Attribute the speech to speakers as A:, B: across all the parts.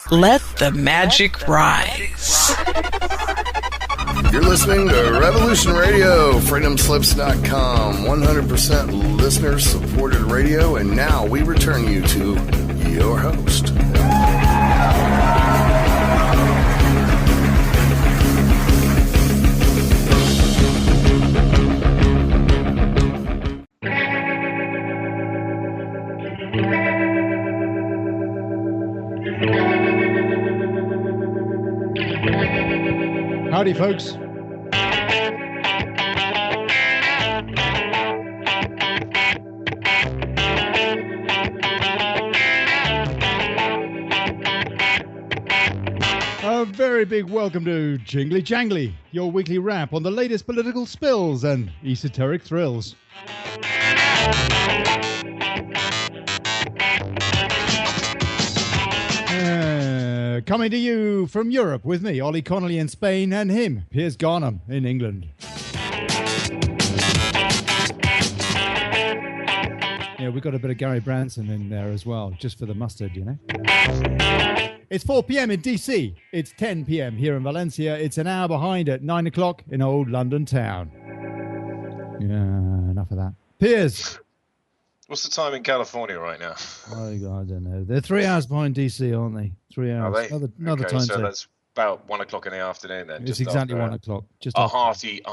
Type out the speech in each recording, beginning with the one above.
A: Let the magic rise.
B: You're listening to Revolution Radio, freedomslips.com, 100% listener-supported radio, and now we return you to your host.
C: Howdy, folks. A very big welcome to Jingly-Jangly, your weekly wrap on the latest political spills and esoteric thrills. Coming to you from Europe with me, Ollie Connolly in Spain, and him, Piers Garnham in England. Yeah, we got a bit of Gary Branson in there as well, just for the mustard, you know. It's 4 p.m. in DC. It's 10 p.m. here in Valencia. It's an hour behind at 9 o'clock in old London town. Yeah, enough of that. Piers.
D: What's the time in California right now?
C: Oh, God, I don't know. They're 3 hours behind DC, aren't they? 3 hours.
D: Are they?
C: Another
D: okay,
C: time
D: so
C: zone.
D: That's about 1 o'clock in the afternoon then.
C: It's exactly 1 o'clock. Just
D: a hearty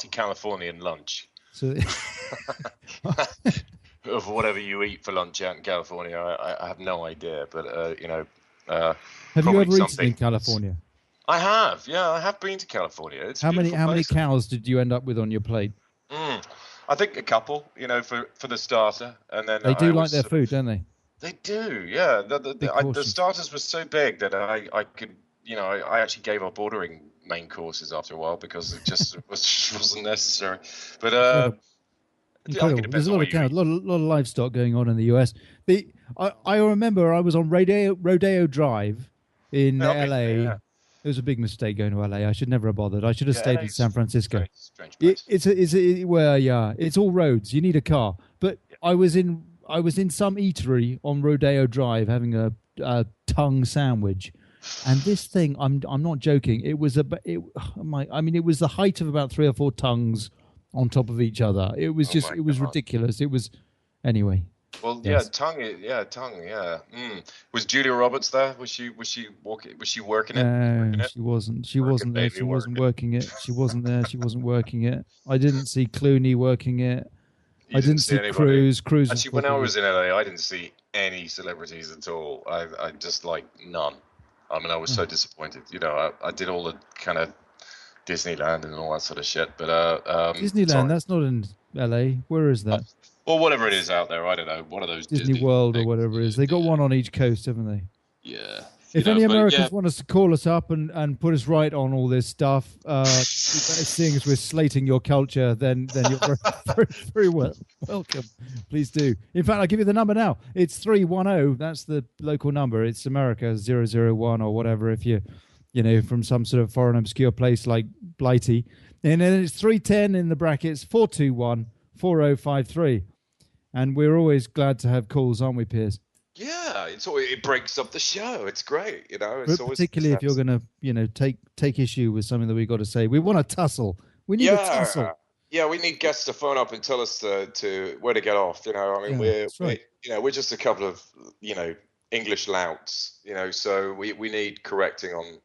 D: Californian lunch.
C: So,
D: of whatever you eat for lunch out in California, I have no idea. But you know,
C: have you ever eaten in California?
D: I have. Yeah, I have been to California. It's
C: how many cows did you end up with on your plate?
D: I think a couple, you know, for the starter, and then
C: they do like their food, don't they?
D: They do, yeah. The starters were so big that I could, you know, I actually gave up ordering main courses after a while because it just wasn't necessary. But
C: there's a lot of cows, a lot of livestock going on in the US. I remember I was on Rodeo Drive in LA. Yeah. It was a big mistake going to LA. I should never have bothered. I should have stayed in San Francisco.
D: Strange place.
C: It's all roads. You need a car. But I was in some eatery on Rodeo Drive having a tongue sandwich, and this thing, I'm not joking. It was it was the height of about 3 or 4 tongues on top of each other. It was ridiculous. It was anyway.
D: Well, yes. Tongue. Was Julia Roberts there? Was she working it?
C: No, she wasn't. She wasn't there. She wasn't working it. She wasn't there. She wasn't working it. I didn't see Clooney working it. I didn't see Cruz.
D: Actually, when I was in LA, I didn't see any celebrities at all. I just like none. I mean, I was so disappointed. You know, I did all the kind of Disneyland and all that sort of shit. But
C: Disneyland, that's not in LA. Where is that?
D: Or whatever it is out there, I don't know. One of those
C: Disney World or whatever it is. They got one on each coast, haven't they?
D: Yeah.
C: If any Americans want us to call us up and put us right on all this stuff, seeing as we're slating your culture, then you're very, very welcome. Please do. In fact, I'll give you the number now. It's 310. That's the local number. It's America 001 or whatever. If you from some sort of foreign obscure place like Blighty, and then it's 310 in the brackets 421 4053. And we're always glad to have calls, aren't we, Piers?
D: Yeah, it breaks up the show. It's great, you know.
C: It's particularly if you're going to, take issue with something that we've got to say. We want to tussle. We need a tussle.
D: Yeah, we need guests to phone up and tell us to where to get off. You know, I mean, we're just a couple of English louts. You know, so we need correcting on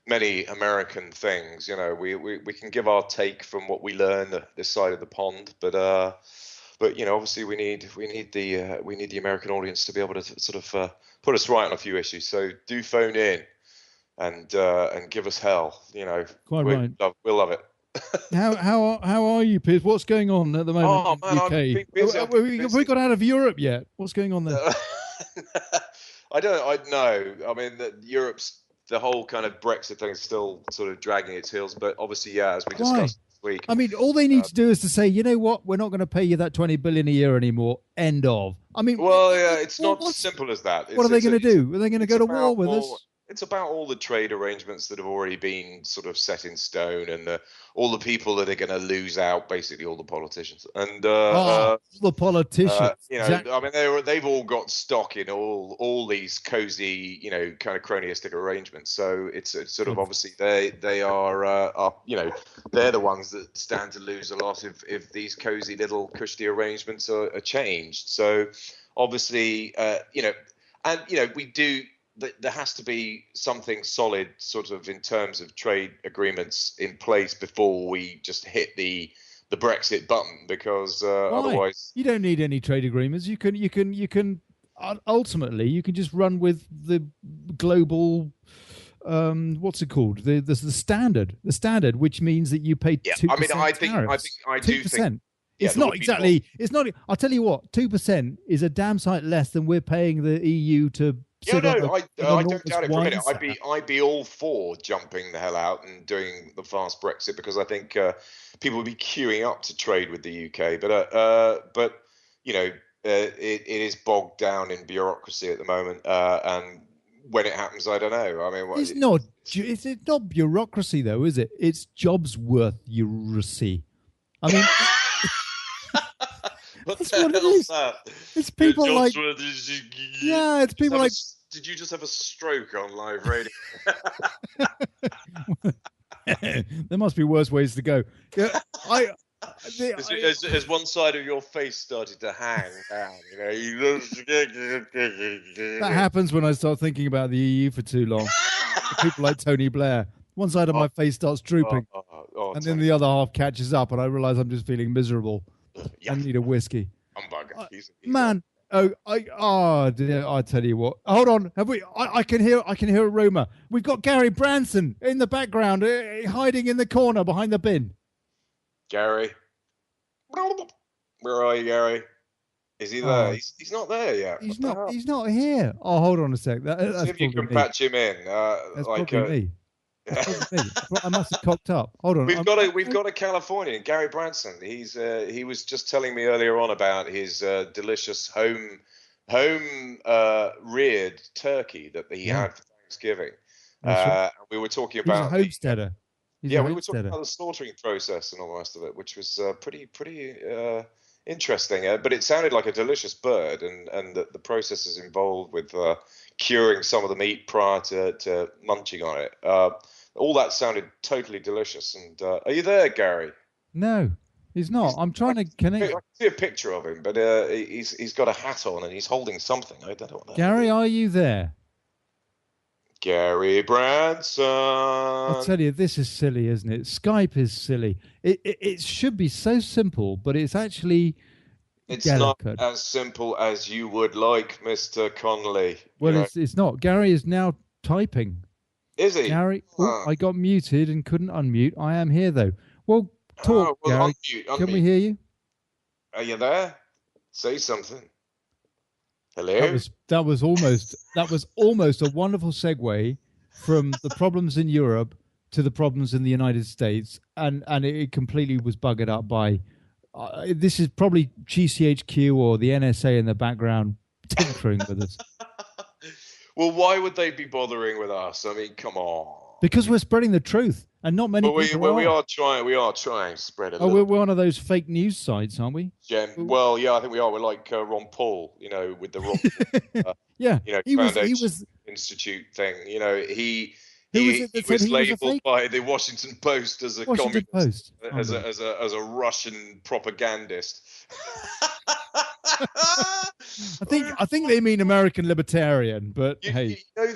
D: many American things. You know, we can give our take from what we learn this side of the pond, but obviously we need the American audience to be able to sort of put us right on a few issues. So do phone in and give us hell. You know,
C: right.
D: We'll love it.
C: How are you, Piers? What's going on at the moment in the UK? Have we got out of Europe yet? What's going on there?
D: I know. I mean, the whole kind of Brexit thing is still sort of dragging its heels, but obviously, as we discussed this week.
C: I mean, all they need to do is to say, you know what, we're not going to pay you that $20 billion a year anymore. End of. I mean,
D: well, yeah, it's not as simple as that.
C: What are they going to do? Are they going to go to war with us?
D: It's about all the trade arrangements that have already been sort of set in stone, and all the people that are going to lose out, basically all the politicians. And
C: the politicians.
D: Exactly. I mean, they've all got stock in all these cozy, kind of cronyistic arrangements. So it's sort of obviously they are they're the ones that stand to lose a lot if these cozy little cushy arrangements are changed. So obviously, we do. There has to be something solid sort of in terms of trade agreements in place before we just hit the Brexit button, because otherwise
C: you don't need any trade agreements. You can ultimately you can just run with the global what's it called, the standard, which means that you pay 2%.
D: I do think
C: it's not exactly. It's not. I'll tell you what. 2% is a damn sight less than we're paying the EU to.
D: I don't doubt it for a minute. I'd be all for jumping the hell out and doing the fast Brexit, because I think people would be queuing up to trade with the UK. But it is bogged down in bureaucracy at the moment, and when it happens, I don't know. I mean,
C: it's not bureaucracy though, is it? It's jobs worth bureaucracy. I mean.
D: That's what it is.
C: It's people like, it's people like.
D: Did you just have a stroke on live radio?
C: There must be worse ways to go. Yeah,
D: as one side of your face started to hang down,
C: that happens when I start thinking about the EU for too long. People like Tony Blair. One side of my face starts drooping, and then the other half catches up, and I realise I'm just feeling miserable. I need a whiskey. Man, I tell you what. Hold on, have we? I can hear a rumor. We've got Gary Branson in the background, hiding in the corner behind the bin.
D: Gary, where are you, Gary? Is he there? He's not there yet.
C: He's not here. Oh, hold on a sec.
D: See if you can patch him in.
C: That's probably me. I must have cocked up. Hold on.
D: We've got a Californian, Gary Branson. He was just telling me earlier on about his delicious home reared turkey that he had for Thanksgiving. We were talking about
C: a homesteader.
D: We were talking about the slaughtering process and all the rest of it, which was pretty interesting. But it sounded like a delicious bird, and the processes involved with curing some of the meat prior to munching on it. All that sounded totally delicious. And are you there, Gary?
C: No, he's not. I'm trying to connect.
D: I can see a picture of him, but he's got a hat on and he's holding something. I don't know what that
C: Gary,
D: is.
C: are you there?
D: Gary Branson.
C: I'll tell you, this is silly, isn't it? Skype is silly. It should be so simple, but it's actually...
D: It's delicate. Not as simple as you would like, Mr. Connolly.
C: Well, it's not. Gary is now typing.
D: Is he?
C: Gary, I got muted and couldn't unmute. I am here, though. Well, talk, Gary. Unmute. Can we hear you?
D: Are you there? Say something. Hello?
C: That was almost a wonderful segue from the problems in Europe to the problems in the United States, and it completely was buggered up by... this is probably GCHQ or the NSA in the background tinkering with us.
D: Well, why would they be bothering with us? I mean, come on.
C: Because we're spreading the truth, and not many people are.
D: We are trying to spread it.
C: We're one of those fake news sites, aren't we?
D: Well, yeah, I think we are. We're like Ron Paul, with the Ron.
C: He was
D: Institute thing. He was labeled by the Washington Post as a communist, as a Russian propagandist.
C: I think they mean American libertarian, but hey,
D: I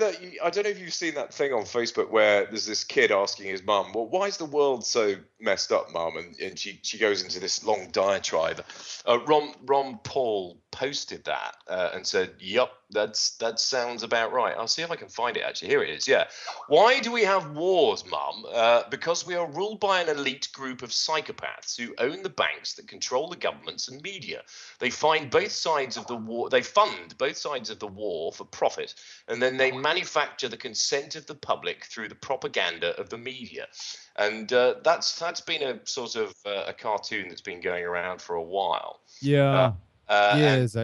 D: don't know if you've seen that thing on Facebook where there's this kid asking his mum, "Well, why is the world so messed up, mum?" And she goes into this long diatribe. Ron Paul posted that and said, "Yep, that sounds about right." I'll see if I can find it. Actually, here it is. Yeah. Why do we have wars, Mum? Because we are ruled by an elite group of psychopaths who own the banks that control the governments and media. They fund both sides of the war. They fund both sides of the war for profit, and then they manufacture the consent of the public through the propaganda of the media. And that's been a sort of a cartoon that's been going around for a while.
C: Yeah. Years.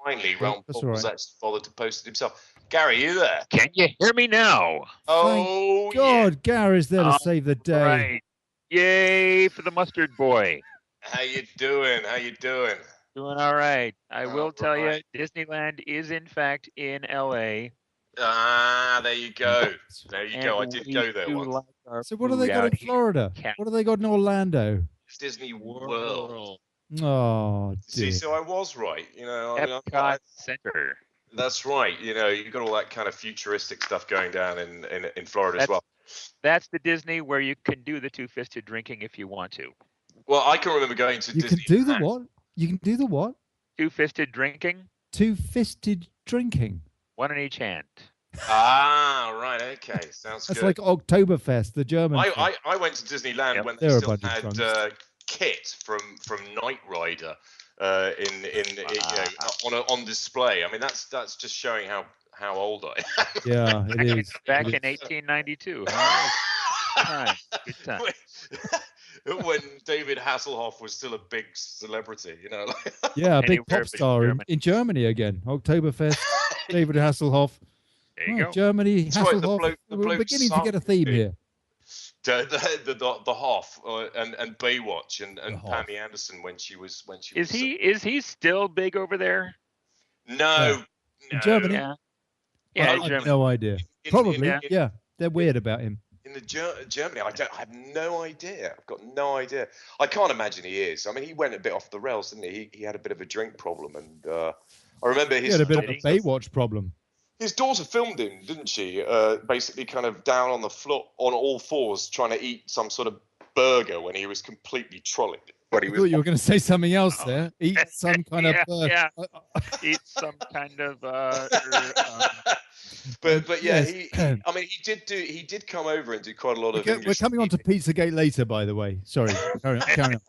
D: Finally, Ron Paul was actually bothered to post it himself. Gary, you there?
E: Can you hear me now?
D: Oh,
C: Thank God, Gary's there to save the day.
E: Right. Yay for the mustard boy.
D: How you doing? How you doing?
E: Doing all right. I will tell you,
D: right.
E: Disneyland is in fact in L.A.
D: Ah, there you go. There you go. I did go there once.
E: Like
C: So what do they got in Florida? What do they got in Orlando?
D: It's Disney World.
C: Oh, dear.
D: See, so I was right. You know,
E: Epcot Center.
D: That's right. You know, you've got all that kind of futuristic stuff going down in Florida as well.
E: That's the Disney where you can do the two-fisted drinking if you want to.
D: Well, I can remember going to Disney.
C: You can do the what? You can do the what?
E: Two-fisted drinking.
C: Two-fisted drinking.
E: One in each hand.
D: Ah, right. Okay, sounds good.
C: That's like Oktoberfest, the German.
D: I went to Disneyland when they still had kit from Knight Rider on display. I mean, that's just showing how old I am.
C: Yeah, it is.
E: Back in 1892. Good time.
D: When David Hasselhoff was still a big celebrity, you know.
C: Yeah, a big pop star in Germany again. Oktoberfest, David Hasselhoff.
E: There you go.
C: Germany,
D: That's
C: Hasselhoff.
D: right,
C: We're beginning to get a theme here.
D: The Hoff and Baywatch and Pammy Anderson when she was.
E: Is he still big over there?
D: No.
C: In Germany?
E: Yeah,
C: I have no idea. Probably, yeah. They're weird about him.
D: In Germany, I have no idea. I've got no idea. I can't imagine he is. I mean, he went a bit off the rails, didn't he? He had a bit of a drink problem, and I remember he
C: had a bit of a Baywatch problem.
D: His daughter filmed him, didn't she? Basically, kind of down on the floor, on all fours, trying to eat some sort of burger when he was completely trolling.
C: I thought you were going to say something else there. Eat some kind of burger.
E: Yeah. Eat some kind of.
D: But yeah, he did come over and do quite a lot of.
C: We're coming on to Pizzagate later, by the way. Sorry, carry on.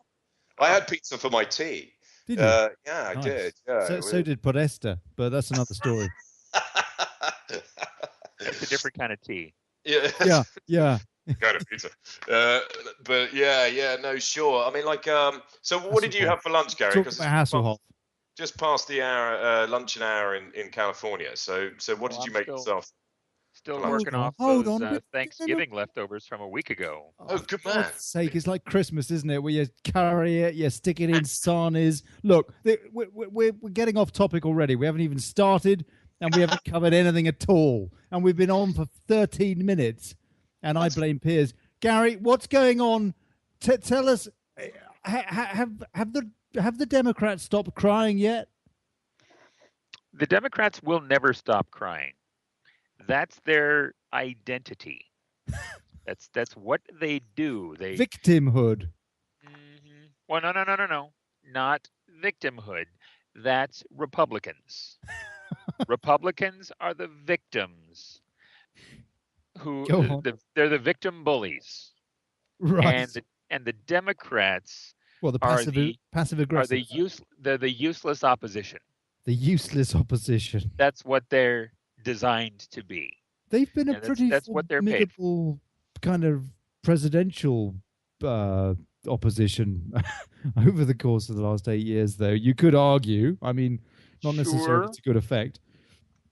D: I had pizza for my tea.
C: Did you?
D: Yeah,
C: nice.
D: I did. Yeah,
C: so did Podesta, but that's another story.
E: It's a different kind of tea.
D: Yeah. Kind of pizza. But yeah, no, sure. I mean, like, so what did you have for lunch, Gary?
C: Talk about Hasselhoff.
D: Just past the hour, luncheon hour in California. So what did you make yourself?
E: Still working off those Thanksgiving leftovers from a week ago.
D: Oh, good
C: for
D: man.
C: God's sake, it's like Christmas, isn't it? Where you carry it, you stick it in sarnies. Look, we're getting off topic already. We haven't even started, and we haven't covered anything at all. And we've been on for 13 minutes, and I blame Piers. Gary, what's going on? Tell us, have the Democrats stopped crying yet?
E: The Democrats will never stop crying. That's their identity. That's what they do. They
C: victimhood.
E: Mm-hmm. Well, no. Not victimhood. That's Republicans. Republicans are the victims. They're the victim bullies.
C: Right.
E: And the Democrats
C: the passive aggressive.
E: They're the useless opposition.
C: The useless opposition.
E: That's what they're designed to be.
C: They've been a pretty formidable kind of presidential opposition over the course of the last 8 years, though. You could argue, I mean, not necessarily to good effect.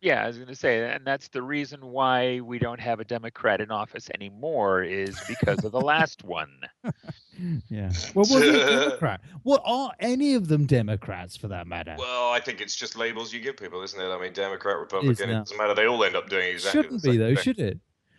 E: Yeah, I was going to say, and that's the reason why we don't have a Democrat in office anymore, is because of the last one.
C: Yeah. Well, was he a Democrat? What are any of them Democrats, for that matter?
D: Well, I think it's just labels you give people, isn't it? I mean, Democrat, Republican, it doesn't matter. They all end up doing exactly
C: the same thing. Should it?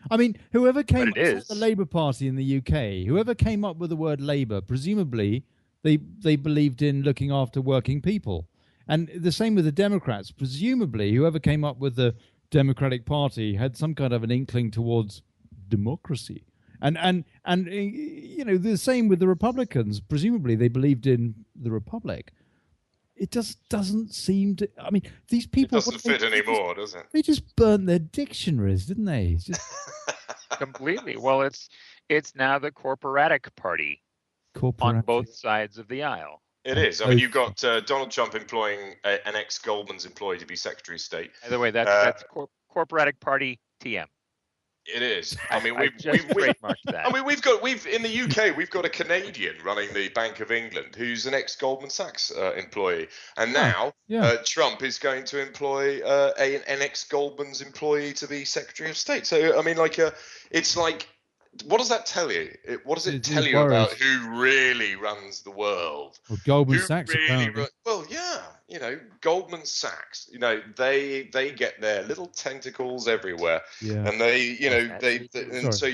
C: I mean, whoever came up with the Labour Party in the UK, whoever came up with the word Labour, presumably they believed in looking after working people. And the same with the Democrats. Presumably, whoever came up with the Democratic Party had some kind of an inkling towards democracy. And you know, the same with the Republicans. Presumably, they believed in the Republic. It just doesn't seem to. I mean, these people.
D: It doesn't fit anymore, does it?
C: They just burnt their dictionaries, didn't they? It's just...
E: Completely. Well, it's now the corporatic party on both sides of the aisle.
D: It is. I mean, you've got Donald Trump employing an ex-Goldman's employee to be Secretary of State.
E: By the way, that's corporatic party TM.
D: It is. I mean,
E: I've just trademarked that.
D: I mean, we've in the UK, we've got a Canadian running the Bank of England who's an ex-Goldman Sachs employee, and now Trump is going to employ an ex-Goldman's employee to be Secretary of State. So I mean, it's like, what does that tell you? What does it tell you about who really runs the world?
C: Well, Goldman Sachs, apparently.
D: Well, yeah, Goldman Sachs, they get their little tentacles everywhere, and so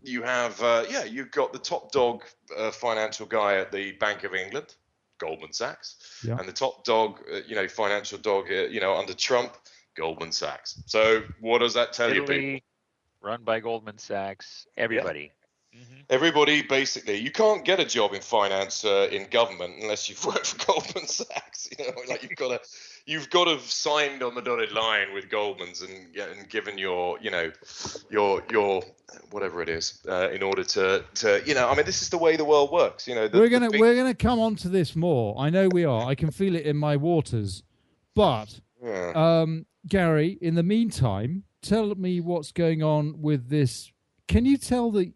D: you have, you've got the top dog financial guy at the Bank of England, Goldman Sachs, and the top dog, financial dog, under Trump, Goldman Sachs. So what does that tell you, people?
E: Run by Goldman Sachs, everybody.
D: Yeah. Mm-hmm. Everybody, basically. You can't get a job in finance in government unless you've worked for Goldman Sachs. You've got to have signed on the dotted line with Goldman's and given your whatever it is in order to I mean, this is the way the world works.
C: We're gonna come on to this more. I know we are. I can feel it in my waters. But Gary, in the meantime, tell me what's going on with this. Can you tell the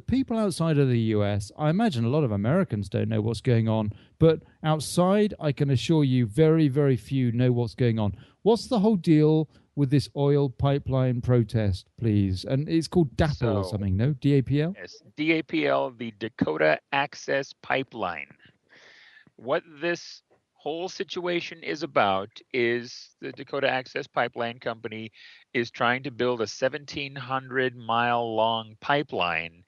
C: people outside of the US? I imagine a lot of Americans don't know what's going on, but outside, I can assure you, very, very few know what's going on. What's the whole deal with this oil pipeline protest, please? And it's called DAPL or something, no? DAPL?
E: Yes, DAPL, the Dakota Access Pipeline. What this whole situation is about is the Dakota Access Pipeline Company is trying to build a 1,700-mile long pipeline,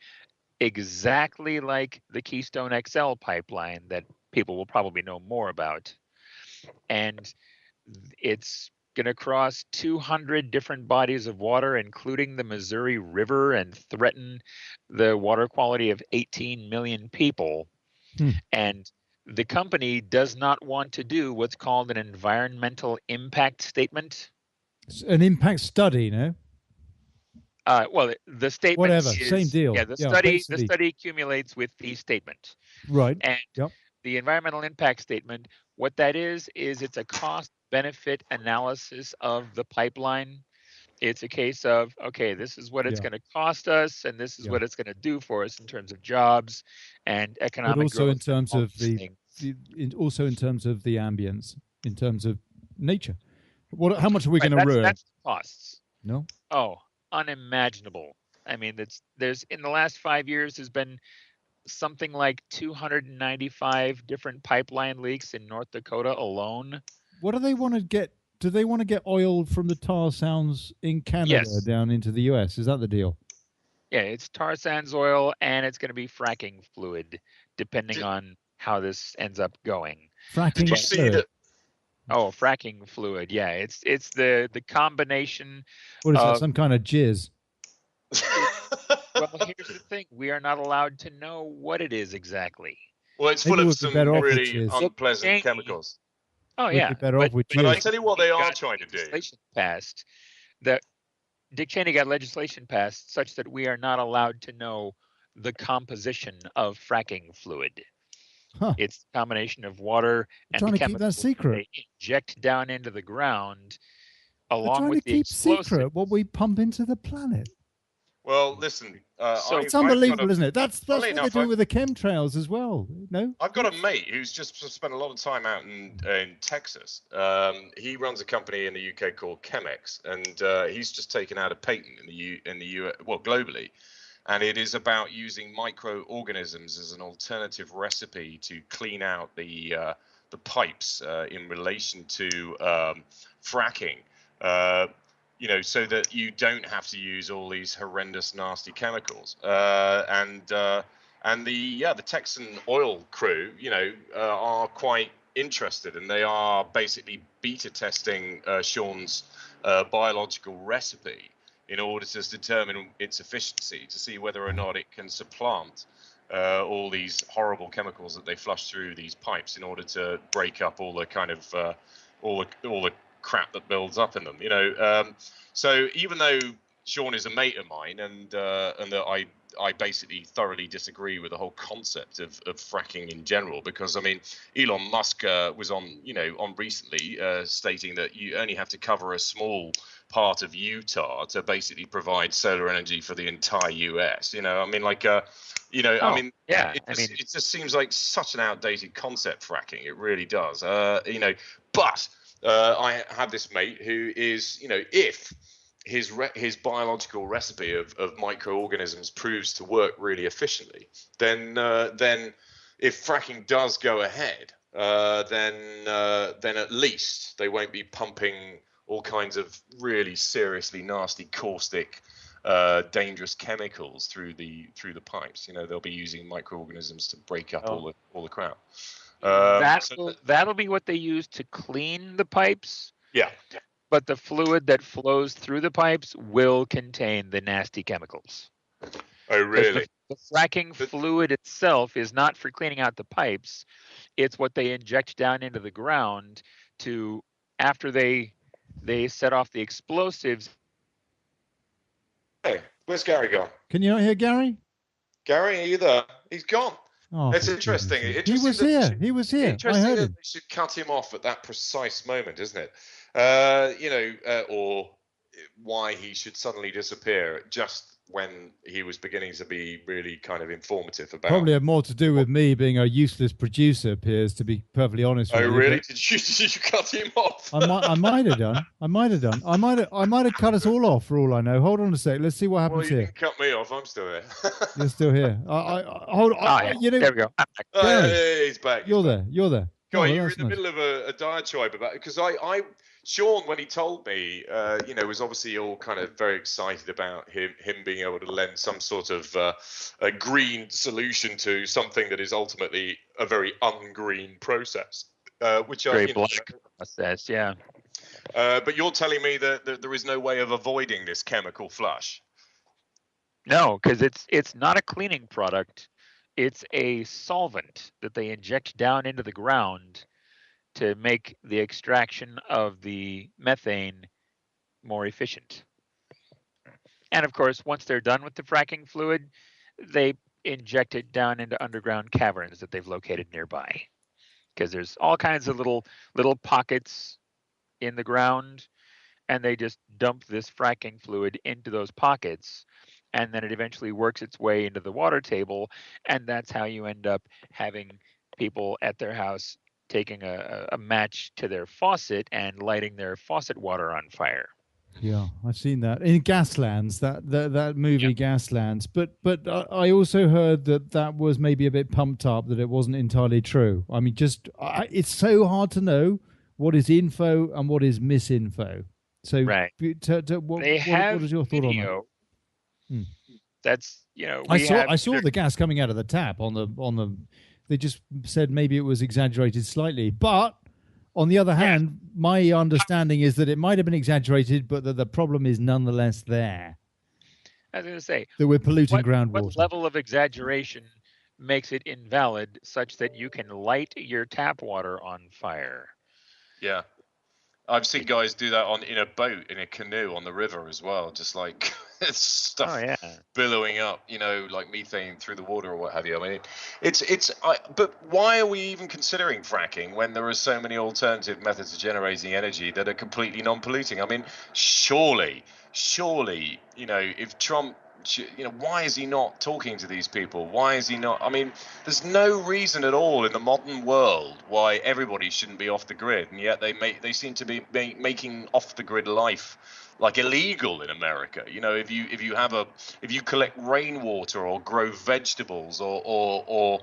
E: exactly like the Keystone XL pipeline that people will probably know more about. And it's going to cross 200 different bodies of water, including the Missouri River, and threaten the water quality of 18 million people. And the company does not want to do what's called an environmental impact statement.
C: An impact study, no?
E: Well, the statement
C: whatever,
E: is,
C: same deal.
E: Yeah, the study accumulates with the statement.
C: Right.
E: And the environmental impact statement, what that is it's a cost-benefit analysis of the pipeline. It's a case of, okay, this is what it's going to cost us, and this is what it's going to do for us in terms of jobs and economic growth.
C: But also in terms of also in terms of the ambience, in terms of nature. How much are we going to ruin?
E: That's the costs.
C: No.
E: Oh, unimaginable. I mean, there's in the last 5 years has been something like 295 different pipeline leaks in North Dakota alone.
C: What do they want to get? Do they want to get oil from the tar sands in Canada down into the US? Is that the deal?
E: Yeah, it's tar sands oil, and it's going to be fracking fluid, depending on how this ends up going.
C: Fracking fluid.
E: Oh, fracking fluid. Yeah, it's the combination.
C: What is that? Some kind of jizz?
E: Well, here's the thing: we are not allowed to know what it is exactly.
D: Well, it's full of some really unpleasant chemicals.
E: Oh, yeah.
C: But
D: I tell you what they are trying to do.
E: Dick Cheney got legislation passed such that we are not allowed to know the composition of fracking fluid. It's a combination of water and the chemicals they inject down into the ground, along with the explosives.
C: Secret what we pump into the planet.
D: Well, listen.
C: It's unbelievable, isn't it? That's what they're doing with the chemtrails as well. No,
D: I've got a mate who's just spent a lot of time out in Texas. He runs a company in the UK called Chemex, and he's just taken out a patent in the US, well, globally, and it is about using microorganisms as an alternative recipe to clean out the pipes in relation to fracking. So that you don't have to use all these horrendous, nasty chemicals. And the Texan oil crew, are quite interested, and they are basically beta testing Sean's biological recipe in order to determine its efficiency, to see whether or not it can supplant all these horrible chemicals that they flush through these pipes in order to break up all the kind of all the crap that builds up in them, So even though Sean is a mate of mine and that I I basically thoroughly disagree with the whole concept of fracking in general, because I mean, Elon Musk was on recently stating that you only have to cover a small part of Utah to basically provide solar energy for the entire US. I mean, like, I mean, it just seems like such an outdated concept, fracking. It really does. But I have this mate who is, if his biological recipe of microorganisms proves to work really efficiently, then if fracking does go ahead, then at least they won't be pumping all kinds of really seriously nasty, caustic, dangerous chemicals through the pipes. They'll be using microorganisms to break up all the crap.
E: That'll be what they use to clean the pipes.
D: Yeah.
E: But the fluid that flows through the pipes will contain the nasty chemicals.
D: Oh, really?
E: The fracking fluid itself is not for cleaning out the pipes. It's what they inject down into the ground to, after they set off the explosives.
D: Hey, where's Gary gone?
C: Can you not hear Gary?
D: Gary, are you there? He's gone.
C: Oh,
D: it's interesting.
C: He was here. He was here.
D: Interesting
C: I heard
D: that
C: him.
D: they should cut him off at that precise moment, isn't it? Or why he should suddenly disappear just when he was beginning to be really kind of informative about.
C: Probably had more to do with me being a useless producer, Piers, to be perfectly honest with you.
D: Oh, really? Did you cut him off?
C: I might have done. I might have cut us all off for all I know. Hold on a sec. Let's see what happens
D: here.
C: Well, you
D: didn't cut me off. I'm still here.
C: You're still here. Hold on.
E: Yeah. There we go.
D: Gary, he's back.
C: You're there.
D: Go on, you were in the middle of a diatribe about it, because Sean, when he told me, was obviously all kind of very excited about him being able to lend some sort of a green solution to something that is ultimately a very ungreen process, which
E: very black process, yeah.
D: But you're telling me that there is no way of avoiding this chemical flush.
E: No, because it's not a cleaning product. It's a solvent that they inject down into the ground to make the extraction of the methane more efficient. And of course, once they're done with the fracking fluid, they inject it down into underground caverns that they've located nearby. Because there's all kinds of little pockets in the ground, and they just dump this fracking fluid into those pockets, and then it eventually works its way into the water table, and that's how you end up having people at their house taking a match to their faucet and lighting their faucet water on fire.
C: Yeah, I've seen that in Gaslands, that movie, yep. Gaslands. But I also heard that was maybe a bit pumped up, that it wasn't entirely true. I mean, it's so hard to know what is info and what is misinfo. So,
E: right.
C: What is your thought on that?
E: That's
C: I saw the gas coming out of the tap on the. They just said maybe it was exaggerated slightly, but on the other hand, my understanding is that it might have been exaggerated, but that the problem is nonetheless there.
E: I was going to say
C: that we're polluting groundwater.
E: What level of exaggeration makes it invalid such that you can light your tap water on fire?
D: Yeah. I've seen guys do that in a boat, in a canoe on the river as well, just like stuff billowing up, like methane through the water or what have you. I mean, but why are we even considering fracking when there are so many alternative methods of generating energy that are completely non-polluting? I mean, surely, if Trump, why is he not talking to these people? Why is he not? I mean, there's no reason at all in the modern world why everybody shouldn't be off the grid, and yet they seem to be making off the grid life like illegal in America. If you collect rainwater or grow vegetables or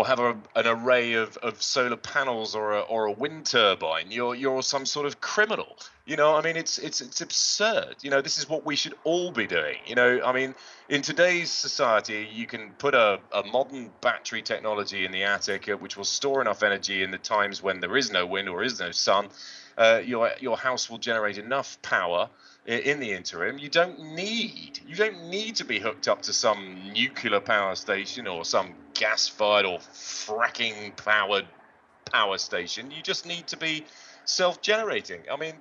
D: have an array of solar panels or a wind turbine, you're some sort of criminal. I mean, it's absurd. This is what we should all be doing. I mean, in today's society, you can put a modern battery technology in the attic, which will store enough energy in the times when there is no wind or is no sun. Your house will generate enough power in the interim. You don't need to be hooked up to some nuclear power station or some gas-fired or fracking powered power station. You just need to be self-generating. I mean,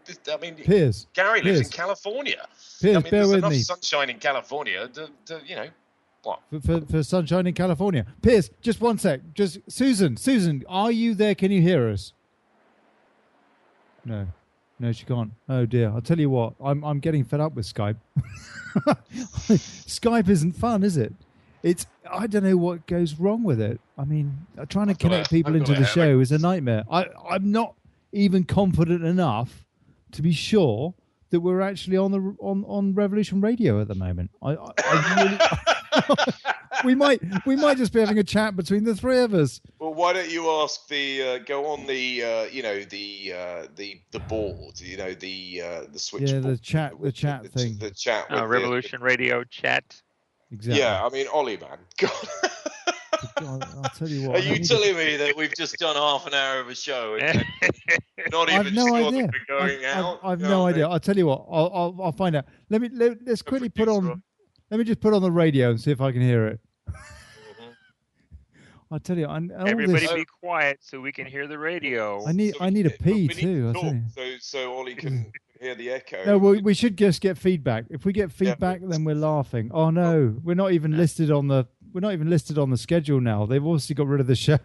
C: Piers,
D: Gary lives in California.
C: Piers,
D: I mean,
C: bear
D: there's
C: with
D: enough
C: me.
D: sunshine in California to
E: What?
C: For sunshine in California. Piers, just one sec. Just Susan, are you there? Can you hear us? No, she can't. Oh dear. I'll tell you what. I'm getting fed up with Skype. Skype isn't fun, is it? I don't know what goes wrong with it. I mean, trying to connect people into the show is a nightmare. I'm not even confident enough to be sure that we're actually on Revolution Radio at the moment. I really, we might just be having a chat between the three of us.
D: Well, why don't you ask go on the board, the switch.
C: Yeah, the chat thing.
D: The chat. With
E: Revolution Radio chat.
C: Exactly.
D: Yeah, I mean, Ollie, man. God.
C: God, I'll tell you what.
F: Are you telling me that we've just done half an hour of a show and not even
C: no
F: sure
C: idea.
F: that we're going out?
C: I've no idea. I'll tell you what. I'll find out. Let's quickly put on. Let me just put on the radio and see if I can hear it. I'll tell you.
E: Everybody be quiet so we can hear the radio.
C: I need a pee too.
D: So Ollie can hear the echo.
C: No, we should just get feedback. If we get feedback, then we're laughing. Oh no, we're not even listed on the. We're not even listed on the schedule now. They've obviously got rid of the show.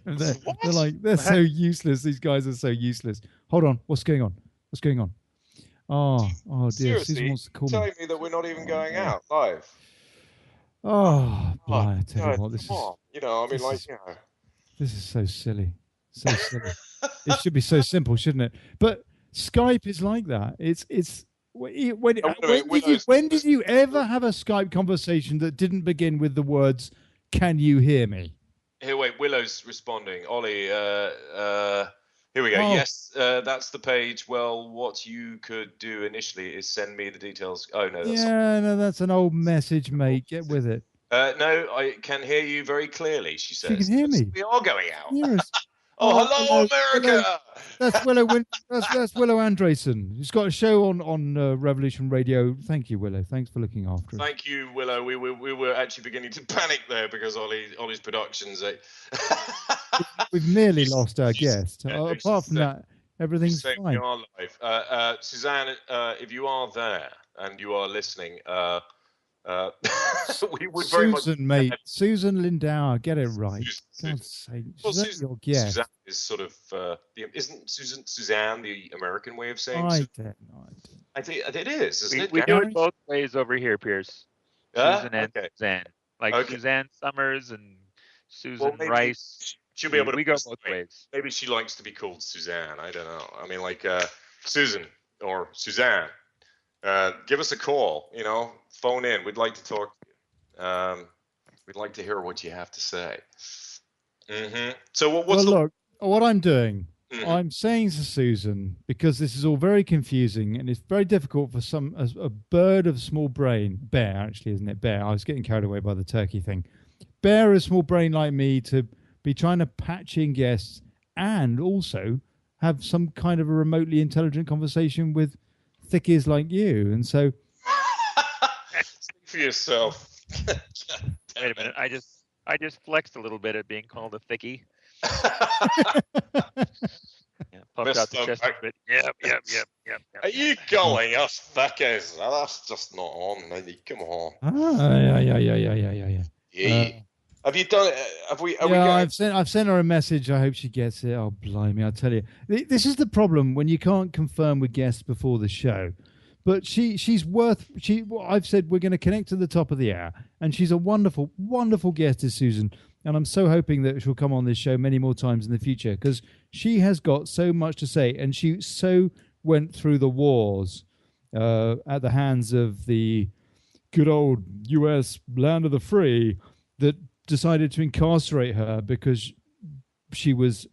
C: they're so useless. These guys are so useless. Hold on. What's going on? Oh dear.
D: Seriously,
C: Susan wants to call
D: telling me that we're not even going out live.
C: Oh, boy, I tell you what, this is so silly. So silly. It should be so simple, shouldn't it? But Skype is like that. When did you ever have a Skype conversation that didn't begin with the words, "Can you hear me"?
F: Here, wait, Willow's responding. Ollie, here we go.
C: Oh.
F: Yes, that's the page. Well, what you could do initially is send me the details. Oh, no.
C: That's an old message, mate. Get with it.
F: No, I can hear you very clearly, she says.
C: You can hear me.
F: We are going out.
C: Yes.
F: Hello, America!
C: That's Willow. That's Willow Andresen. He's got a show on Revolution Radio. Thank you, Willow. Thanks for looking after us.
F: Thank you, Willow. We were actually beginning to panic there because Ollie's productions.
C: We've nearly lost our guest. Apart from that, everything's fine.
F: We are live. Suzanne, if you are there and you are listening, we would very much.
C: Susan Lindauer, get it right. God's sake. Your guest.
F: Suzanne is sort of isn't Suzanne the American way of saying?
C: I don't know.
F: I think it is, isn't it?
E: We do it both ways over here, Pierce. Susan and Suzanne, Suzanne Summers and Susan Rice.
F: She'll be able to.
E: We go both ways.
F: Maybe she likes to be called Suzanne. I don't know. I mean, Susan or Suzanne. Give us a call, phone in. We'd like to talk to you. We'd like to hear what you have to say. Mm-hmm. So
C: look, what I'm doing, I'm saying to Susan, because this is all very confusing and it's very difficult for a bird of small brain, bear actually, isn't it? Bear. I was getting carried away by the turkey thing. Bear a small brain like me to be trying to patch in guests and also have some kind of a remotely intelligent conversation with thickies like you, and so
F: speak for yourself.
E: Wait a minute, I just flexed a little bit at being called a thickie. Puffed out the chest a bit. Yep.
F: Are you calling us thickies? That's just not on, lady. Come on.
C: Yeah.
F: Have you done it? Have we?
C: I've sent her a message. I hope she gets it. Oh, blimey! I'll tell you, this is the problem when you can't confirm with guests before the show. But I've said we're going to connect to the top of the hour, and she's a wonderful, wonderful guest, is Susan. And I'm so hoping that she'll come on this show many more times in the future because she has got so much to say, and she so went through the wars at the hands of the good old U.S. land of the free that decided to incarcerate her because she was,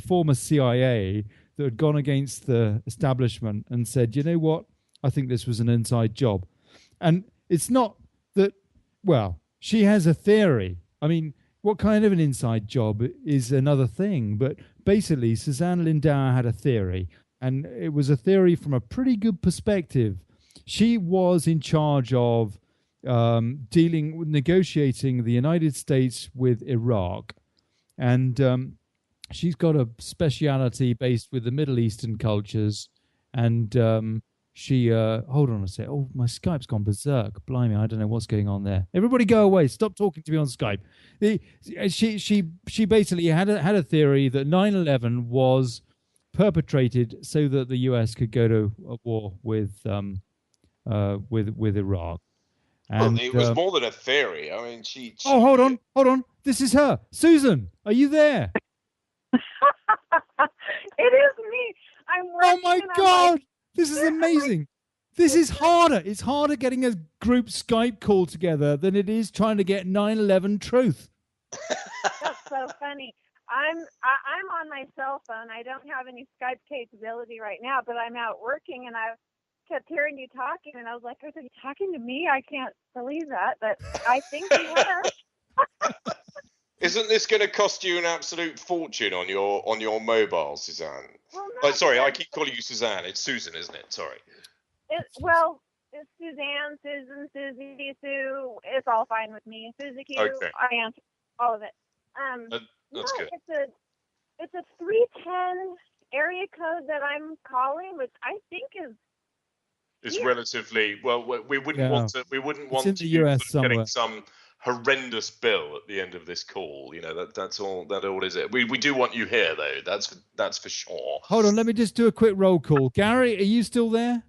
C: former CIA that had gone against the establishment and said, you know what, I think this was an inside job. And it's not that, she has a theory. I mean, what kind of an inside job is another thing. But basically, Susan Lindauer had a theory, and it was a theory from a pretty good perspective. She was in charge of negotiating the United States with Iraq, and she's got a speciality based with the Middle Eastern cultures, and hold on a sec. Oh, my Skype's gone berserk. Blimey, I don't know what's going on there. Everybody go away. Stop talking to me on Skype. She basically had a theory that 9/11 was perpetrated so that the US could go to a war with Iraq. And,
D: well, it was more than a theory. I mean, she
C: Oh, hold on. This is her. Susan, are you there?
G: It is me. I'm working.
C: Oh my God. This is amazing. This is harder. It's harder getting a group Skype call together than it is trying to get 9/11 truth.
G: That's so funny. I'm on my cell phone. I don't have any Skype capability right now, but I'm out working, and I kept hearing you talking, and I was like, "Are you talking to me? I can't believe that, but I think you are."
D: Isn't this going to cost you an absolute fortune on your mobile, Suzanne?
G: Well,
D: sorry, I keep calling you Suzanne. It's Susan, isn't it? Sorry.
G: It's Suzanne, Susan, Susie, Sue. It's all fine with me. Suzuki,
D: Okay.
G: I answer all of it.
D: That's good.
G: It's a 310 area code that I'm calling, which I think is.
D: It's relatively well. We wouldn't want to. We wouldn't want
C: in
D: to
C: the
D: you
C: US
D: sort of getting
C: somewhere.
D: some horrendous bill at the end of this call. You know that's all. That all is it. We do want you here though. That's for sure.
C: Hold on, let me just do a quick roll call. Gary, are you still there?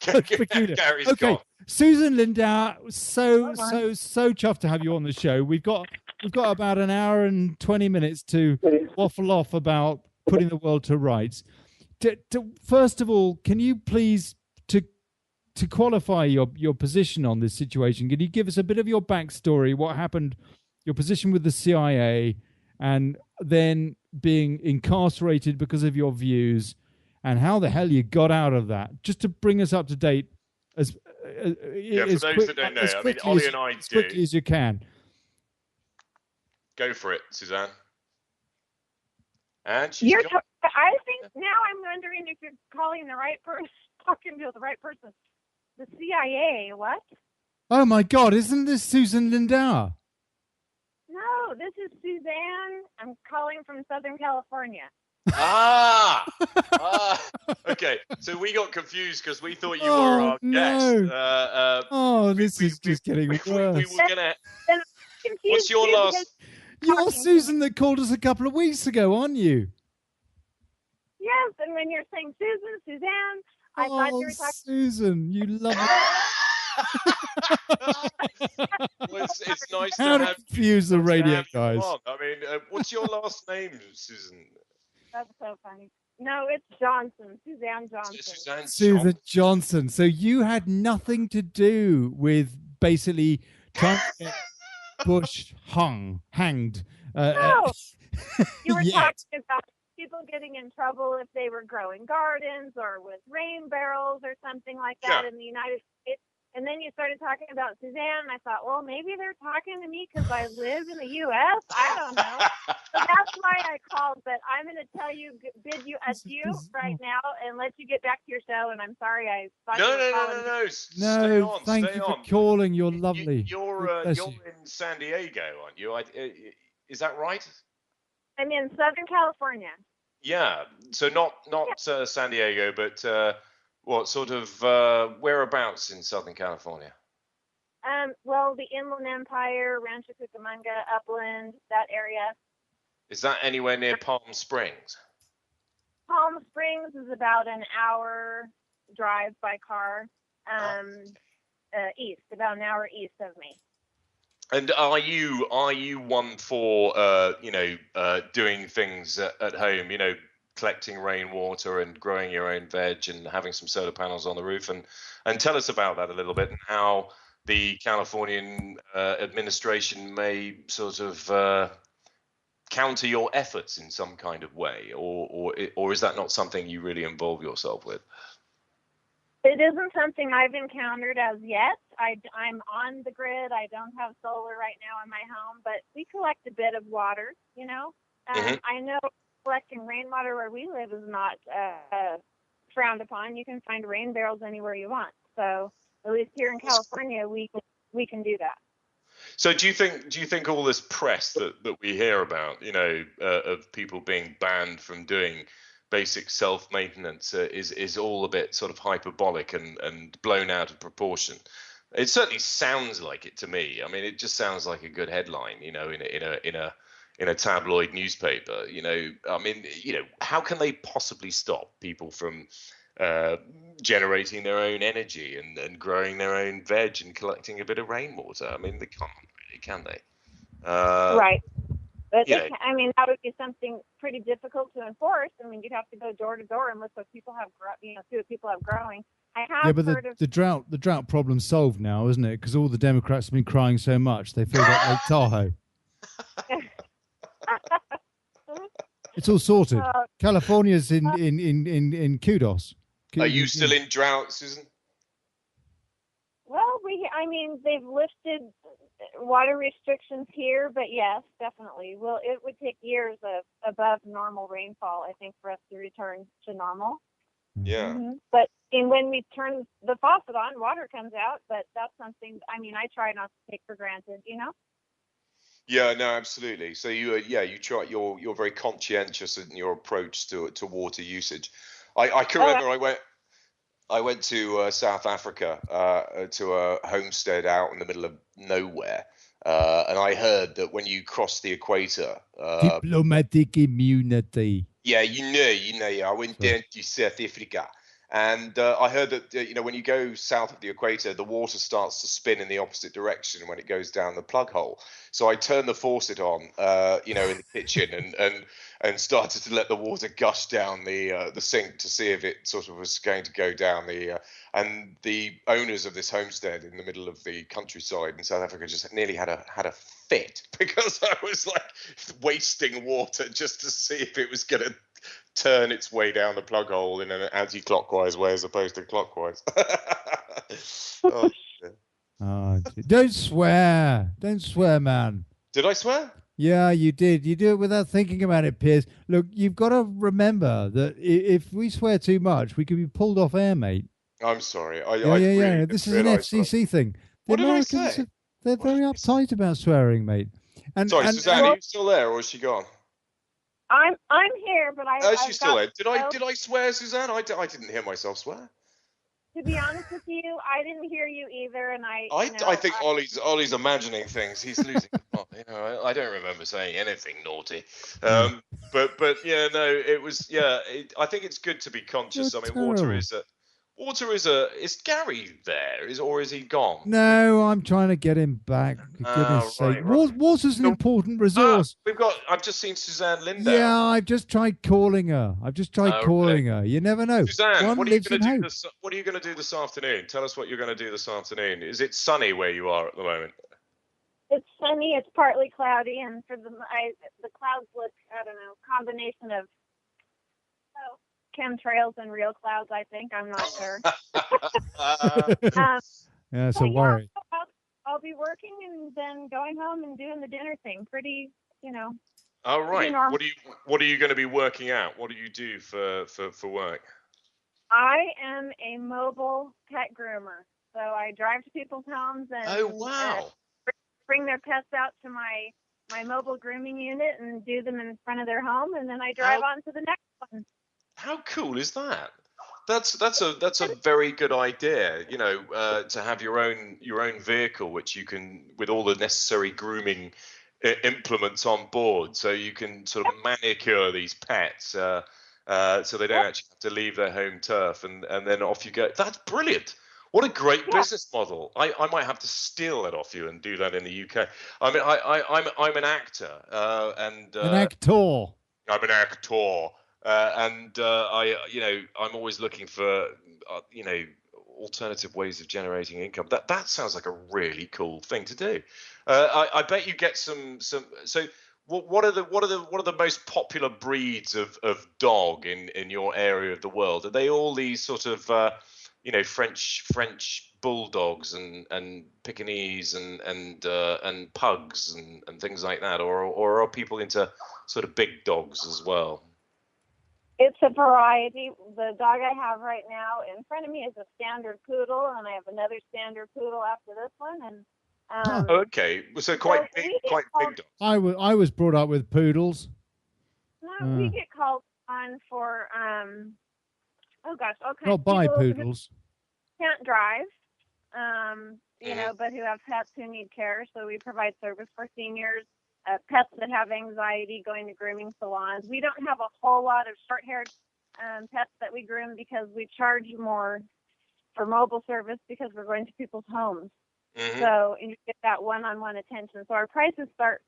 D: Gary's
C: okay,
D: gone.
C: Susan Lindauer, so chuffed to have you on the show. We've got about an hour and 20 minutes to waffle off about putting the world to rights. First of all, can you please to qualify your position on this situation? Can you give us a bit of your backstory? What happened? Your position with the CIA, and then being incarcerated because of your views, and how the hell you got out of that? Just to bring us up to date
D: For those that don't know, I mean, Ollie and I
C: as quickly as you can.
D: Go for it, Suzanne. And
G: I think now I'm wondering if you're calling the right person, talking to the right person. The CIA, what?
C: Oh my God, isn't this Susan Lindauer?
G: No, this is Suzanne. I'm calling from Southern California.
D: Okay. So we got confused because we thought you were our guest.
C: This is just getting worse.
D: We were gonna. What's your last?
C: You're Susan that called us a couple of weeks ago, aren't you?
G: Yes, and when you're saying Suzanne, I thought you were talking.
C: Susan, you love
D: Well, it's nice
C: How
D: to
C: to confuse the radio guys.
D: I mean, what's your last name, Susan?
G: That's so funny. No, it's Johnson, Suzanne Johnson.
C: Susan Johnson. So you had nothing to do with basically trying to get Bush hanged.
G: No, you were talking about people getting in trouble if they were growing gardens or with rain barrels or something like that in the United States. And then you started talking about Suzanne, and I thought, well, maybe they're talking to me because I live in the U.S. I don't know. So that's why I called. But I'm going to tell you, bid you adieu right now, and let you get back to your show. And I'm sorry I thought
D: No.
C: Thank you for calling. You're lovely.
D: You're in San Diego, aren't you? Is that right?
G: I'm in Southern California.
D: Yeah. So not San Diego, but. What sort of whereabouts in Southern California?
G: Well, the Inland Empire, Rancho Cucamonga, Upland, that area.
D: Is that anywhere near Palm Springs?
G: Palm Springs is about an hour drive by car, east, about an hour east of me.
D: And are you one for doing things at home? Collecting rainwater and growing your own veg and having some solar panels on the roof, and tell us about that a little bit and how the Californian administration may sort of counter your efforts in some kind of way, or is that not something you really involve yourself with?
G: It isn't something I've encountered as yet. I'm on the grid. I don't have solar right now in my home, but we collect a bit of water, I know collecting rainwater where we live is not frowned upon. You can find rain barrels anywhere you want. So at least here in California, we can do that.
D: So do you think all this press that we hear about, of people being banned from doing
F: basic self-maintenance is all a bit sort of hyperbolic and blown out of proportion. It certainly sounds like it to me. I mean, it just sounds like a good headline, in a tabloid newspaper. I mean, how can they possibly stop people from generating their own energy and growing their own veg and collecting a bit of rainwater? I mean, they can't really, can they?
G: Right. But I mean, that would be something pretty difficult to enforce. I mean, you'd have to go door to door and look what people have, see what people have growing. I have heard of
C: the drought problem's solved now, isn't it? Because all the Democrats have been crying so much they filled up Lake Tahoe. It's all sorted. California's in kudos.
F: Are you still in drought, Susan?
G: Well, they've lifted water restrictions here, but yes, definitely. Well, it would take years of above normal rainfall, I think, for us to return to normal.
F: Yeah.
G: Mm-hmm. But when we turn the faucet on, water comes out. But that's something. I mean, I try not to take for granted.
F: Yeah, no, absolutely. So you try. You're very conscientious in your approach to water usage. I can remember I went to South Africa to a homestead out in the middle of nowhere, and I heard that when you cross the equator,
C: diplomatic immunity.
F: Yeah, I went down to South Africa, and I heard that when you go south of the equator, the water starts to spin in the opposite direction when it goes down the plug hole. So I turned the faucet on, in the kitchen, and started to let the water gush down the sink to see if it sort of was going to go down and the owners of this homestead in the middle of the countryside in South Africa just nearly had a fit because I was like wasting water just to see if it was going to turn its way down the plug hole in an anti-clockwise way as opposed to clockwise.
C: Don't swear, man.
F: Did I swear?
C: Yeah, you did. You do it without thinking about it, Piers. Look, you've got to remember that if we swear too much, we could be pulled off air, mate.
F: I'm sorry.
C: Yeah. This is an FCC thing.
F: What did I say?
C: They're very uptight about swearing, mate.
F: Sorry, Suzanne, are you still there, or is she gone?
G: I'm here, but
F: she's still there. Did I swear, Suzanne? I didn't hear myself swear.
G: To be honest with you, I didn't hear you either, and
F: I think Ollie's imagining things. He's losing. I don't remember saying anything naughty. But yeah, no, it was. Yeah, I think it's good to be conscious.
C: You're
F: I mean,
C: terrible.
F: water is is Gary there? Or is he gone?
C: No, I'm trying to get him back. For goodness sake.
F: Right.
C: Water's an important resource.
F: I've just seen Susan Lindauer.
C: Yeah, I've just tried calling her. her. You never know.
F: Suzanne, what are you going to do this afternoon? Tell us what you're going to do this afternoon. Is it sunny where you are at the moment?
G: It's sunny. It's partly cloudy, and for the clouds look, I don't know, combination of chemtrails and real clouds. I think I'm not sure.
C: Yeah, so worry.
G: I'll be working and then going home and doing the dinner thing. Pretty,
F: All right. What are you going to be working out? What do you do for work?
G: I am a mobile pet groomer, so I drive to people's homes and bring their pets out to my mobile grooming unit and do them in front of their home, and then I drive on to the next one.
F: How cool is that? That's a very good idea. To have your own vehicle, which you can, with all the necessary grooming implements on board, so you can sort of manicure these pets, so they don't actually have to leave their home turf, and then off you go. That's brilliant. What a great business model. I might have to steal that off you and do that in the UK. I mean, I'm an actor, and
C: an actor.
F: I'm an actor. I'm always looking for, alternative ways of generating income. That sounds like a really cool thing to do. I bet you get some. So, what are the most popular breeds of dog in your area of the world? Are they all these sort of, French bulldogs and Pekingese and pugs and things like that, or are people into sort of big dogs as well?
G: It's a variety. The dog I have right now in front of me is a standard poodle, and I have another standard poodle after this one. And
F: okay, so quite big dogs.
C: I was brought up with poodles.
G: No, we get called on for all kinds
C: Not
G: of people who
C: bipoodles.
G: can't drive, you know, but who have pets who need care. So we provide service for seniors, pets that have anxiety, going to grooming salons. We don't have a whole lot of short-haired pets that we groom because we charge more for mobile service because we're going to people's homes. So and you get that one-on-one attention. So our prices start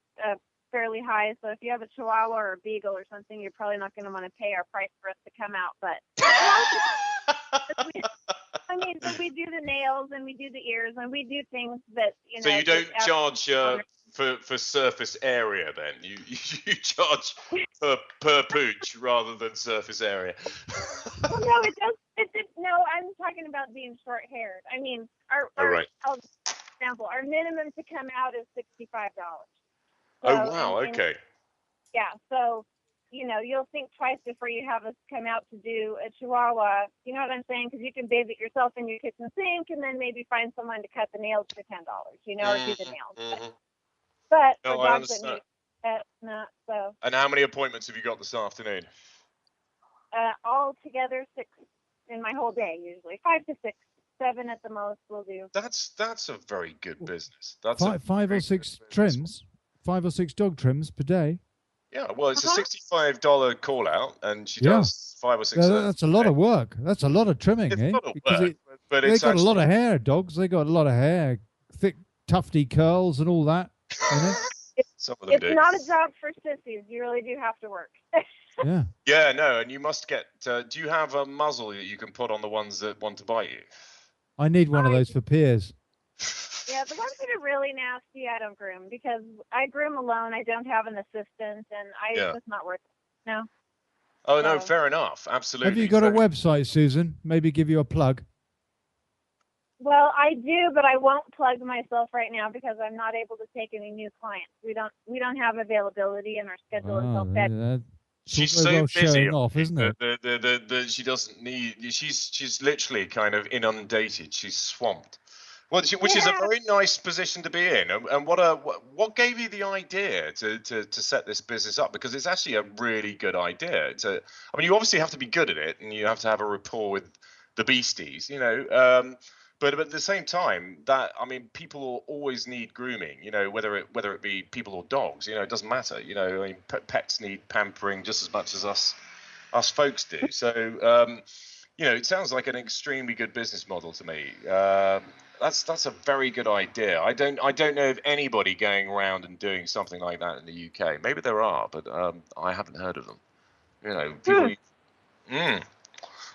G: fairly high. So if you have a Chihuahua or a Beagle or something, you're probably not going to want to pay our price for us to come out. But I mean, but we do the nails and we do the ears and we do things that, you know.
F: So you don't charge for surface area then? You charge per pooch rather than surface area?
G: Well, no, it does. No, I'm talking about being short-haired. I mean, for example, our minimum to come out is $65. So,
F: wow, okay.
G: Yeah, so, you know, you'll think twice before you have us come out to do a Chihuahua. You know what I'm saying? Because you can bathe it yourself in your kitchen sink and then maybe find someone to cut the nails for $10, you know, or do the nails. But for dogs that need pets, not so.
F: And how many appointments have you got this afternoon?
G: All together 6 in my whole day, usually 5 to 6, 7 at the most will do.
F: That's a very good business. That's
C: five or six trims, 5 or 6 dog trims per day.
F: Yeah, well, it's a $65 call out, and she does 5 or 6.
C: That's a lot of work. That's a lot of trimming,
F: it's
C: a lot
F: of work, but
C: they got a lot of hair. Dogs, they got a lot of hair, thick, tufty curls, and all that. You know?
F: Some of them
G: it's
F: do.
G: not a job for sissies. You really do have to work.
C: Yeah.
F: Yeah, no, and you must get. Do you have a muzzle that you can put on the ones that want to bite you?
C: I need one of those for Piers.
G: Yeah, the ones that are really nasty, I don't groom because I groom alone. I don't have an assistant, and it's just not worth it. No.
F: Oh, no, fair enough. Absolutely.
C: Have you got a website, Susan? Maybe give you a plug.
G: Well, I do, but I won't plug myself right now because I'm not able to take any new clients. We don't have availability in our schedule until February.
F: She's so busy,
C: off, isn't it?
F: She doesn't need. She's literally kind of inundated. She's swamped. Well, which is a very nice position to be in. And what gave you the idea to set this business up? Because it's actually a really good idea. I mean, you obviously have to be good at it, and you have to have a rapport with the beasties, you know. But at the same time, people will always need grooming, you know, whether it be people or dogs, you know, it doesn't matter. You know, I mean, pets need pampering just as much as us folks do. So, you know, it sounds like an extremely good business model to me. That's a very good idea. I don't know of anybody going around and doing something like that in the UK. Maybe there are, but I haven't heard of them. You know, people.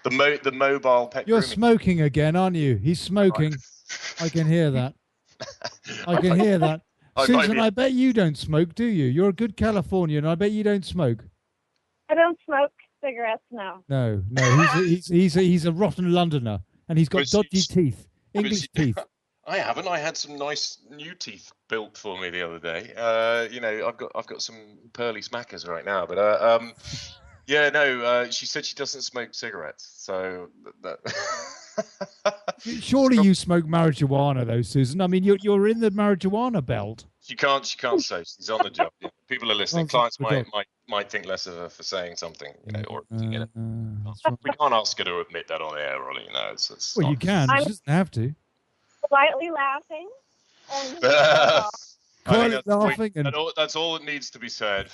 F: The mobile pet.
C: You're
F: grooming.
C: smoking again, aren't you? He's smoking. I can hear that. I can hear that. Susan, I bet you don't smoke, do you? You're a good Californian. I bet you don't smoke.
G: I don't smoke cigarettes, no.
C: No. He's a rotten Londoner, and he's got dodgy teeth, English teeth.
F: I haven't. I had some nice new teeth built for me the other day. You know, I've got some pearly smackers right now, but yeah, no. She said she doesn't smoke cigarettes, so that.
C: Surely you smoke marijuana, though, Susan. I mean, you're in the marijuana belt.
F: She can't say she's on the job. You know, people are listening. Clients might think less of her for saying something, you know, or you know. We can't ask her to admit that on air, really. No, it's
C: well,
F: not.
C: you can. She doesn't have to.
G: Slightly laughing.
F: That's all that needs to be said.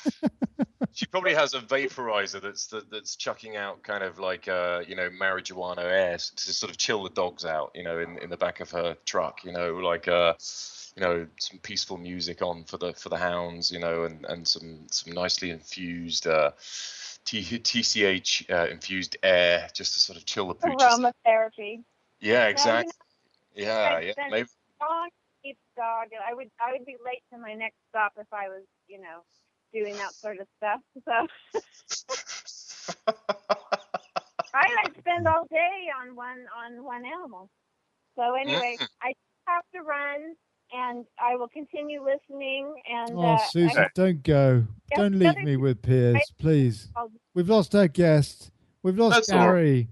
F: She probably has a vaporizer that's chucking out kind of like you know, marijuana air to sort of chill the dogs out, you know, in the back of her truck, you know, like you know, some peaceful music on for the hounds, you know, and some nicely infused TCH infused air just to sort of chill the pooches.
G: Aromatherapy.
F: Yeah, exactly. Yeah. Maybe.
G: Dog. I would be late to my next stop if I was, you know, doing that sort of stuff. So I'd spend all day on one animal. So anyway, I have to run, and I will continue listening. And
C: Susan, don't go. Don't leave me with Piers, please. We've lost our guest. We've lost Gary.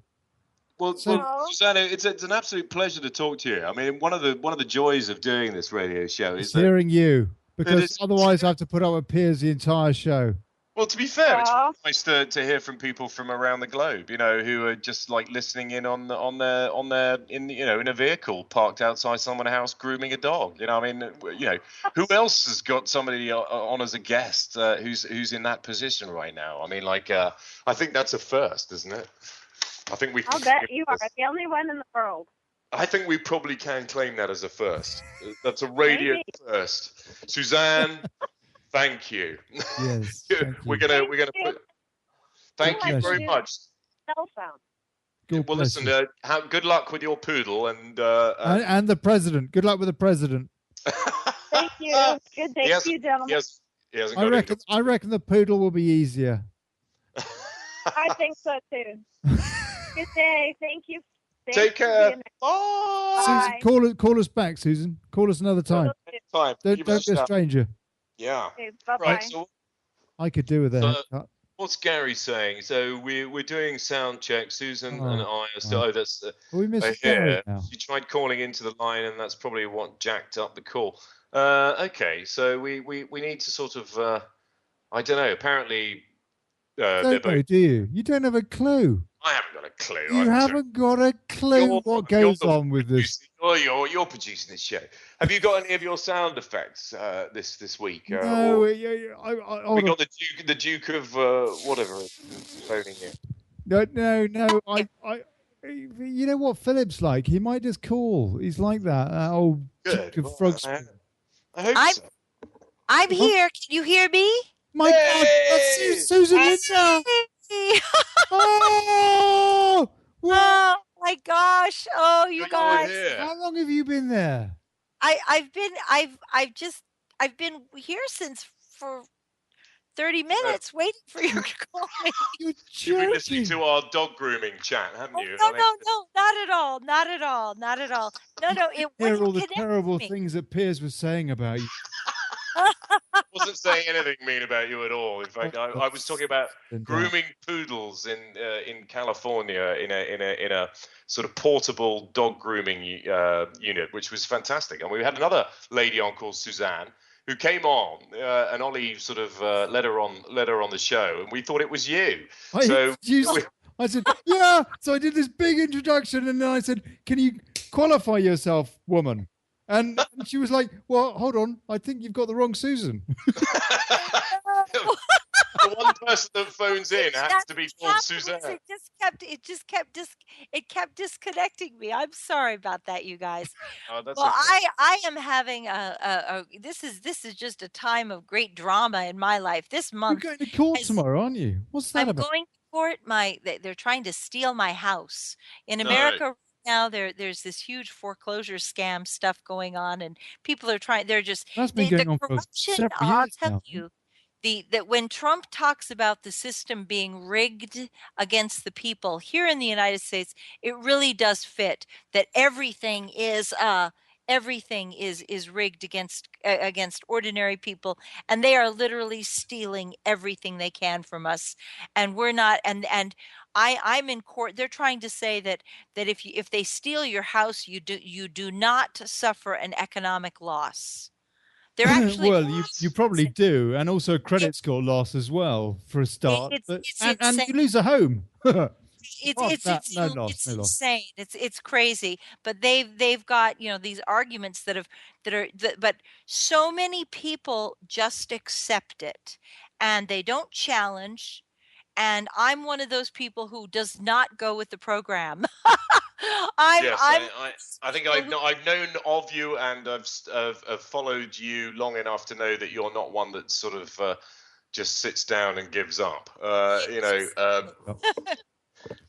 F: Well, Susanna, it's an absolute pleasure to talk to you. I mean, one of the joys of doing this radio show is
C: hearing you, because otherwise I have to put up with Piers the entire show.
F: Well, to be fair, it's
G: Well,
F: nice to hear from people from around the globe, who are just like listening in on their in a vehicle parked outside someone's house grooming a dog. Who else has got somebody on as a guest who's in that position right now? I mean, I think that's a first, isn't it? I think we.
G: I'll bet you are the only one in the world.
F: I think we probably can claim that as a first. That's a radio first. Suzanne. Thank you.
C: Yes. Thank
F: we're
C: you.
F: gonna put. Thank you very much.
G: Cell phone.
C: God
F: Well,
C: bless
F: listen.
C: you.
F: Good luck with your poodle and
C: the president. Good luck with the president.
G: Thank you. Good day to you, gentlemen.
F: He hasn't got
C: I reckon the poodle will be easier.
G: I think so too. Good day. Thank you.
F: Take care.
G: Bye.
C: Susan, call us back, Susan. Call us another time. Don't be a stranger.
F: Yeah.
G: Okay, bye-bye.
F: Right. So
C: I could do with a haircut.
F: what's Gary saying? So we're doing sound check. Susan and I are still. Oh, that's
C: we missed Gary now.
F: She tried calling into the line, and that's probably what jacked up the call. Okay, so we need to sort of. I don't know. Apparently,
C: Don't know, do you? You don't have a clue.
F: I haven't got a clue.
C: You haven't got a clue what goes on with this.
F: You're producing this show. Have you got any of your sound effects this week?
C: No,
F: we got the Duke of whatever phoning you.
C: No. You know what Philip's like? He might just call. He's like that. Old Duke of Frogs.
F: I hope so.
H: I'm here. Can you hear me?
C: My God, that's Susan Lindauer. Oh,
H: oh my gosh! Oh, you guys!
C: How long have you been there?
H: I've been here since for 30 minutes waiting for you to call me.
C: You've
F: been listening to our dog grooming chat, haven't you?
H: No, not at all. No, it
C: Hear
H: wouldn't
C: all the
H: connect
C: terrible
H: me.
C: things that Piers was saying about you.
F: I wasn't saying anything mean about you at all. In fact, I was talking about grooming poodles in California in a sort of portable dog grooming unit, which was fantastic. And we had another lady on called Suzanne who came on, and Ollie sort of led her on the show, and we thought it was you.
C: I said, yeah. So I did this big introduction, and then I said, "Can you qualify yourself, woman?" And she was like, "Well, hold on. I think you've got the wrong Susan."
F: The one person that phones in has to be called Suzanne.
H: It kept disconnecting me. I'm sorry about that, you guys.
F: Oh, that's
H: well,
F: okay.
H: I am having this is just a time of great drama in my life. This month
C: You're going to court tomorrow, aren't you? What's that about?
H: I'm going to court. They're trying to steal my house in America. Right. Now there's this huge foreclosure scam stuff going on, and people are trying. They're just
C: that's been going on for several years
H: I'll tell
C: now.
H: you. That when Trump talks about the system being rigged against the people here in the United States, it really does fit that everything is rigged against ordinary people, and they are literally stealing everything they can from us, and we're not. And I'm in court. They're trying to say that if they steal your house, you do not suffer an economic loss. They're actually
C: well, you probably do, and also a credit score loss as well for a start. And you lose a home.
H: It's insane. It's crazy. But they've got these arguments but so many people just accept it, and they don't challenge. And I'm one of those people who does not go with the program.
F: I think I've known of you, and I've followed you long enough to know that you're not one that sort of just sits down and gives up.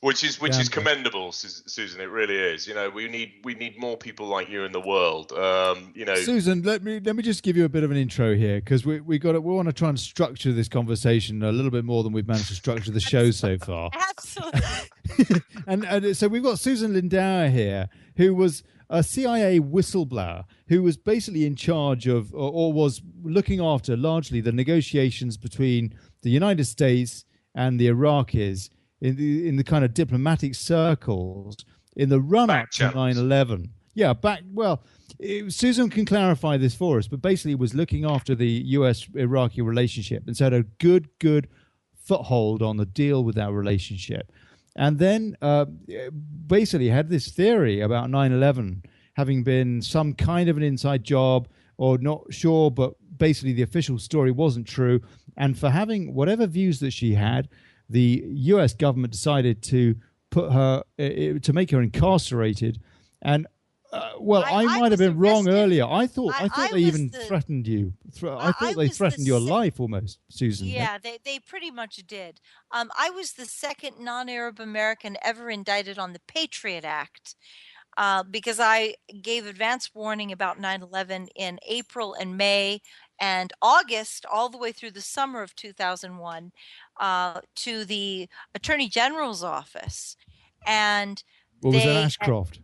F: Which is commendable, Susan. It really is. We need more people like you in the world.
C: Susan, let me just give you a bit of an intro here, because we want to try and structure this conversation a little bit more than we've managed to structure the show so far.
H: Absolutely.
C: and so we've got Susan Lindauer here, who was a CIA whistleblower who was basically in charge of, or was looking after largely the negotiations between the United States and the Iraqis in the kind of diplomatic circles in the run-up to 9/11. Yeah, Susan can clarify this for us, but basically was looking after the U.S.-Iraqi relationship, and so had a good foothold on the deal with our relationship. And then basically had this theory about 9/11 having been some kind of an inside job, or not sure, but basically the official story wasn't true. And for having whatever views that she had, the US government decided to put her, to make her incarcerated. And well, I might have been wrong earlier. I thought they even threatened you. I thought they threatened your life almost, Susan.
H: Yeah, they pretty much did. I was the second non-Arab American ever indicted on the Patriot Act, because I gave advance warning about 9/11 in April and May and August, all the way through the summer of 2001, to the Attorney General's office. And
C: what was that, Ashcroft?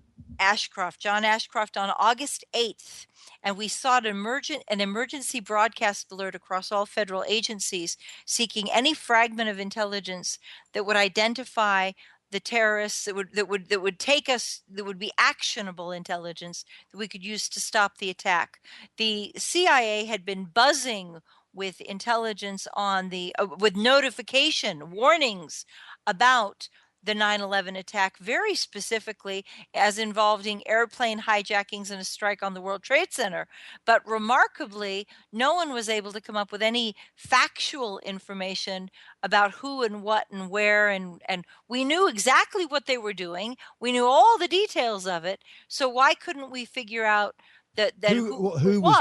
H: John Ashcroft, on August 8th, and we sought an emergency broadcast alert across all federal agencies seeking any fragment of intelligence that would identify the terrorists, that would be actionable intelligence that we could use to stop the attack. The CIA had been buzzing with intelligence on with notification warnings about the 9/11 attack, very specifically as involving airplane hijackings and a strike on the World Trade Center. But remarkably, no one was able to come up with any factual information about who and what and where, and we knew exactly what they were doing. We knew all the details of it. So why couldn't we figure out who was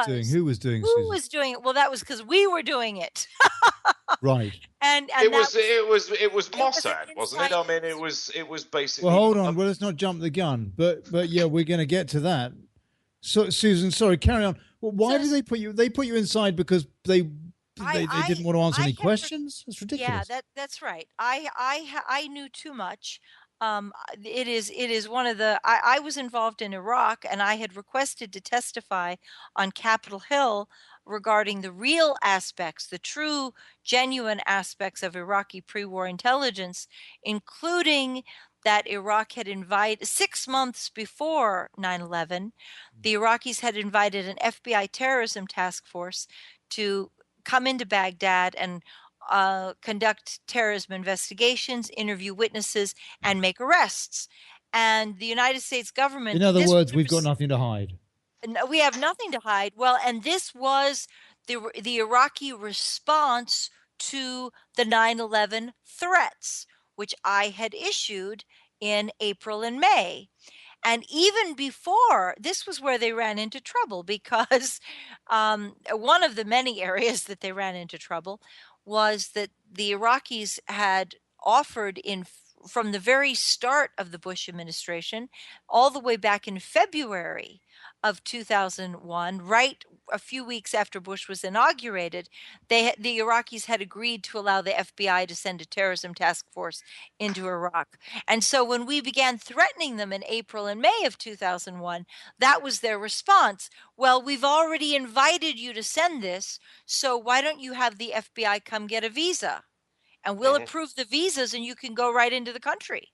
H: doing it? Well, that was because we were doing it.
C: Right.
D: And it was Mossad, wasn't it? I mean, it was basically.
C: Well, hold on. Well, let's not jump the gun. But yeah, we're going to get to that. So, Susan, sorry, carry on. Well, why did they put you? They put you inside because they didn't want to answer any questions. It's ridiculous.
H: Yeah, that's right. I knew too much. It is one of the. I was involved in Iraq, and I had requested to testify on Capitol Hill regarding the real aspects, the true, genuine aspects of Iraqi pre-war intelligence, including that Iraq had invited, 6 months before 9/11, the Iraqis had invited an FBI terrorism task force to come into Baghdad and conduct terrorism investigations, interview witnesses, and make arrests. And the United States government...
C: In other words, we've got nothing to hide.
H: We have nothing to hide. Well, and this was the Iraqi response to the 9/11 threats, which I had issued in April and May. And even before, this was where they ran into trouble, because one of the many areas that they ran into trouble was that the Iraqis had offered from the very start of the Bush administration, all the way back in February of 2001, right a few weeks after Bush was inaugurated, the Iraqis had agreed to allow the FBI to send a terrorism task force into Iraq. And so when we began threatening them in April and May of 2001, that was their response. Well, we've already invited you to send this, so why don't you have the FBI come get a visa? And we'll approve the visas and you can go right into the country.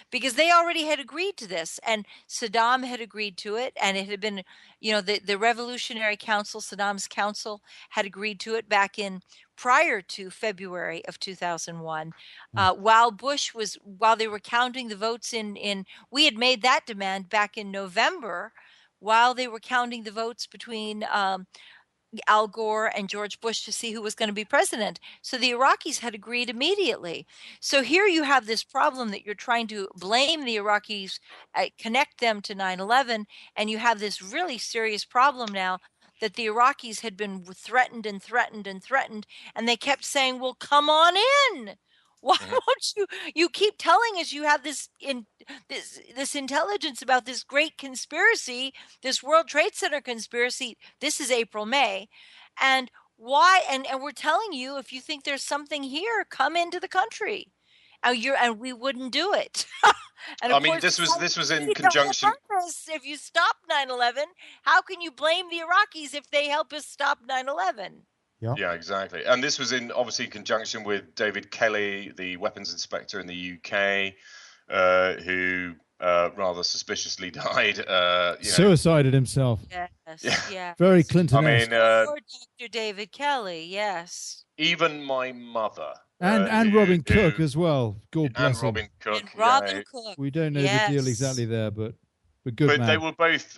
H: Because they already had agreed to this, and Saddam had agreed to it, and it had been, the Revolutionary Council, Saddam's council, had agreed to it back in prior to February of 2001. While they were counting the votes we had made that demand back in November, while they were counting the votes between Al Gore and George Bush to see who was going to be president. So the Iraqis had agreed immediately. So here you have this problem that you're trying to blame the Iraqis, connect them to 9/11, and you have this really serious problem now that the Iraqis had been threatened and threatened and threatened, and they kept saying, well, come on in. Why won't you keep telling us you have this intelligence about this great conspiracy, this World Trade Center conspiracy? This is April, May. And why? And we're telling you, if you think there's something here, come into the country. And we wouldn't do it. And
D: I mean, this was in conjunction.
H: If you stop 9/11, how can you blame the Iraqis if they help us stop 9/11?
D: Yeah, exactly. And this was obviously in conjunction with David Kelly, the weapons inspector in the UK, who rather suspiciously died.
C: Suicided himself.
H: Yes, yeah.
C: Very Clinton.
D: I mean,
H: Dr. David Kelly, yes.
D: Even my mother,
C: And Robin Cook as well. God bless him.
F: Robin Cook.
H: And Robin Cook.
C: We don't know the deal exactly there, but good
F: But
C: man.
F: they were both,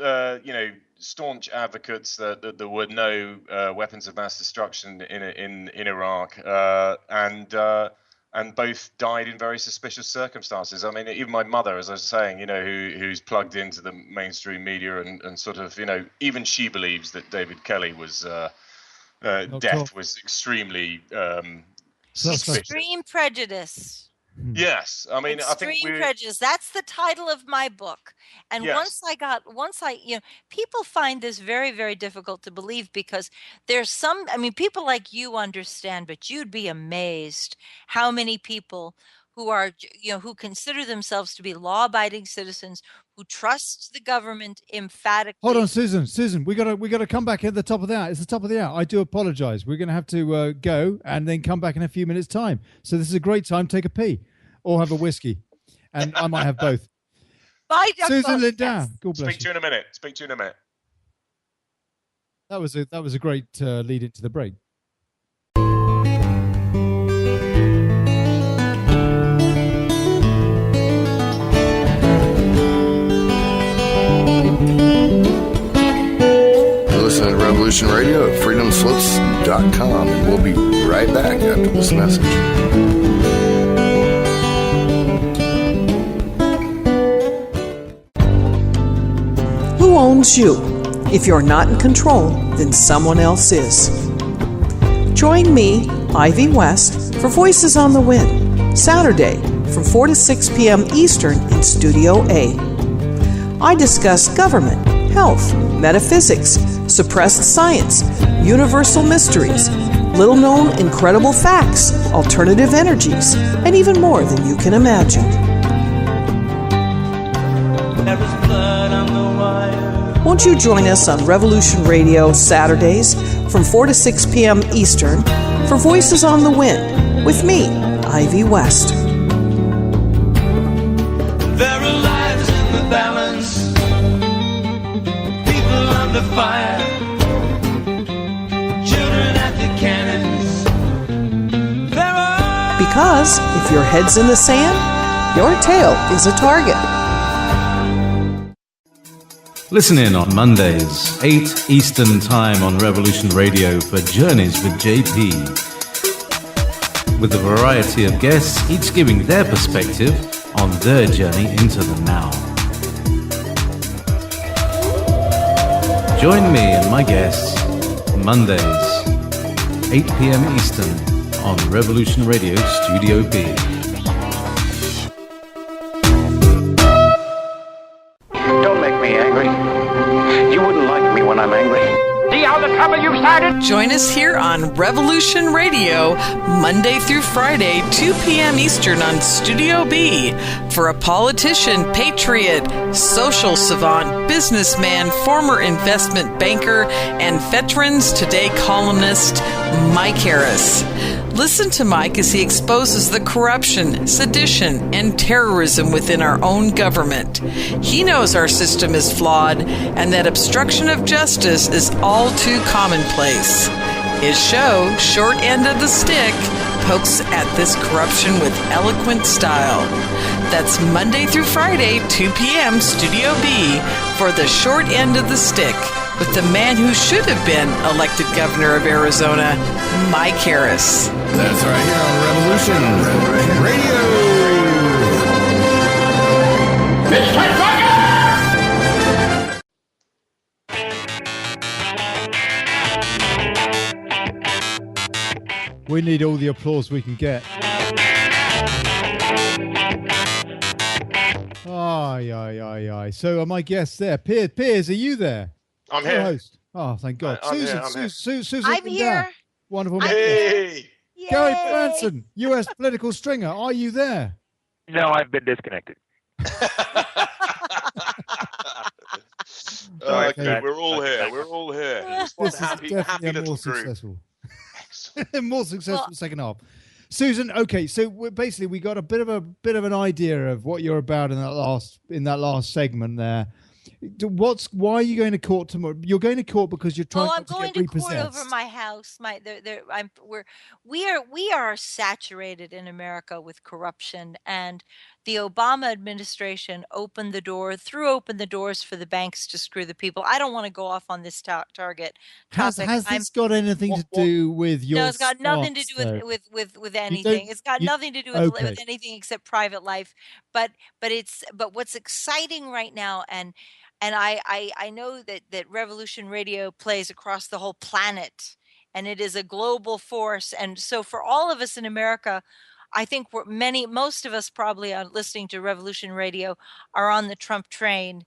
F: staunch advocates that there were no weapons of mass destruction in Iraq, and both died in very suspicious circumstances. I mean, even my mother, as I was saying, who's plugged into the mainstream media and sort of, even she believes that David Kelly was death was extremely suspicious.
H: Extreme prejudice.
F: Yes, I mean,
H: Extreme Prejudice. That's the title of my book. And
F: Yes.
H: people find this very, very difficult to believe because there's people like you understand, but you'd be amazed how many people who are, who consider themselves to be law-abiding citizens, who trust the government emphatically.
C: Hold on, Susan, we gotta come back at the top of the hour. It's the top of the hour. I do apologize. We're gonna have to go and then come back in a few minutes' time. So this is a great time. Take a pee or have a whiskey, and I might have both.
H: Bye,
C: Susan Lindauer.
H: Yes.
C: God bless
F: Speak to you in a minute.
C: That was a great lead into the break.
B: Listen to Revolution Radio at freedomslips.com, and we'll be right back after this message.
I: Who owns you? If you're not in control, then someone else is. Join me, Ivy West, for Voices on the Wind, Saturday from 4 to 6 p.m. Eastern in Studio A. I discuss government, health, metaphysics, suppressed science, universal mysteries, little-known incredible facts, alternative energies, and even more than you can imagine. Won't you join us on Revolution Radio Saturdays from 4 to 6 p.m. Eastern for Voices on the Wind with me, Ivy West.
J: There are lives in the balance, people under fire, children at the cannons.
I: Because if your head's in the sand, your tail is a target.
K: Listen in on Mondays, 8 Eastern Time on Revolution Radio for Journeys with JP. With a variety of guests, each giving their perspective on their journey into the now. Join me and my guests Mondays, 8 p.m. Eastern on Revolution Radio Studio B.
L: Don't make me angry. You wouldn't like me when I'm angry. See how the trouble you've started?
A: Join us here on Revolution Radio, Monday through Friday, 2 p.m. Eastern on Studio B, for a politician, patriot, social savant, businessman, former investment banker, and Veterans Today columnist, Mike Harris. Listen to Mike as he exposes the corruption, sedition, and terrorism within our own government. He knows our system is flawed and that obstruction of justice is all too commonplace. His show, Short End of the Stick, pokes at this corruption with eloquent style. That's Monday through Friday, 2 p.m. Studio B for the Short End of the Stick with the man who should have been elected governor of Arizona, Mike Harris.
B: That's right here on Revolution Radio.
C: We need all the applause we can get. Aye. So are my guests there? Piers, are you there?
F: I'm here.
C: Host. Oh, thank God.
F: I'm
C: Susan,
F: here.
C: Susan
H: I'm here.
C: Wonderful.
F: Hey!
C: Gary Branson, U.S. political stringer. Are you there?
E: No, I've been disconnected.
F: Okay, we're all here.
C: This is definitely more successful. More successful second half. Susan, okay, so basically we got a bit of an idea of what you're about in that last segment there. Why are you going to court tomorrow? You're going to court because you're trying
H: I'm
C: to
H: going
C: get
H: to
C: repossessed.
H: court over my house. We are saturated in America with corruption, and the Obama administration threw open the doors for the banks to screw the people. I don't want to go off on this target topic.
C: Has this got anything to do with your?
H: No, it's got nothing to do with anything. It's got nothing to do with anything except private life. But what's exciting right now, and I know that Revolution Radio plays across the whole planet, and it is a global force. And so for all of us in America, I think most of us probably are listening to Revolution Radio are on the Trump train.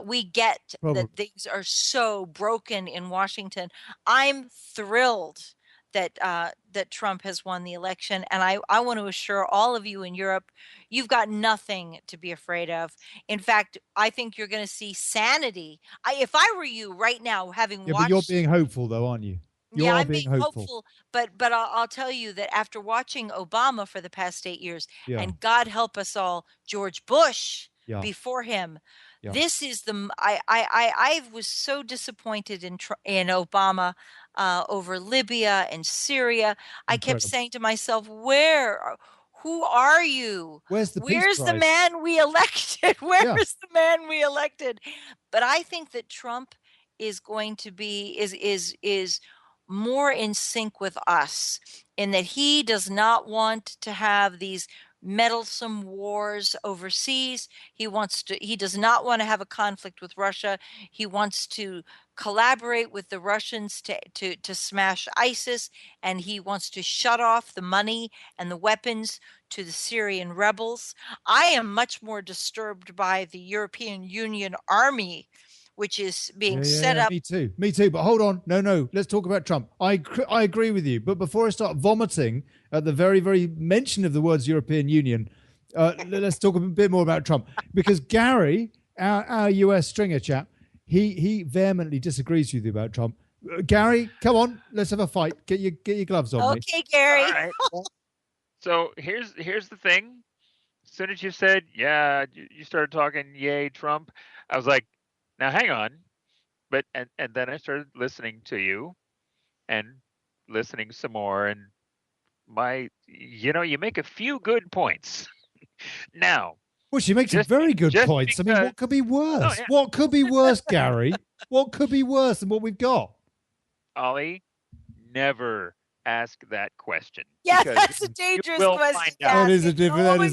H: We get that things are so broken in Washington. I'm thrilled that Trump has won the election, and I want to assure all of you in Europe, you've got nothing to be afraid of. In fact, I think you're going to see sanity. If I were you right now, having watched,
C: but you're being hopeful, though, aren't you?
H: I'm being hopeful, but I'll tell you that after watching Obama for the past 8 years, and God help us all, George Bush before him, this is I was so disappointed in Obama over Libya and Syria. I kept saying to myself, who are you?
C: Where's
H: the man we elected? Where's the man we elected? But I think that Trump is going to be is more in sync with us in that he does not want to have these meddlesome wars overseas. He does not want to have a conflict with Russia. He wants to collaborate with the Russians to smash ISIS, and he wants to shut off the money and the weapons to the Syrian rebels. I am much more disturbed by the European Union army, which is being set up.
C: Me too. But hold on. No. Let's talk about Trump. I agree with you. But before I start vomiting at the very, very mention of the words European Union, let's talk a bit more about Trump. Because Gary, our US stringer chap, he vehemently disagrees with you about Trump. Gary, come on. Let's have a fight. Get your gloves on.
H: Okay, Gary.
E: All right. So here's the thing. As soon as you said, you started talking, yay, Trump, I was like, now hang on, and then I started listening to you, and listening some more, and you make a few good points. Now,
C: well, she makes very good points. I mean, what could be worse? Oh, yeah. What could be worse, Gary? What could be worse than what we've got?
E: Ollie, never ask that question.
H: Yeah, that's a dangerous question.
C: That is a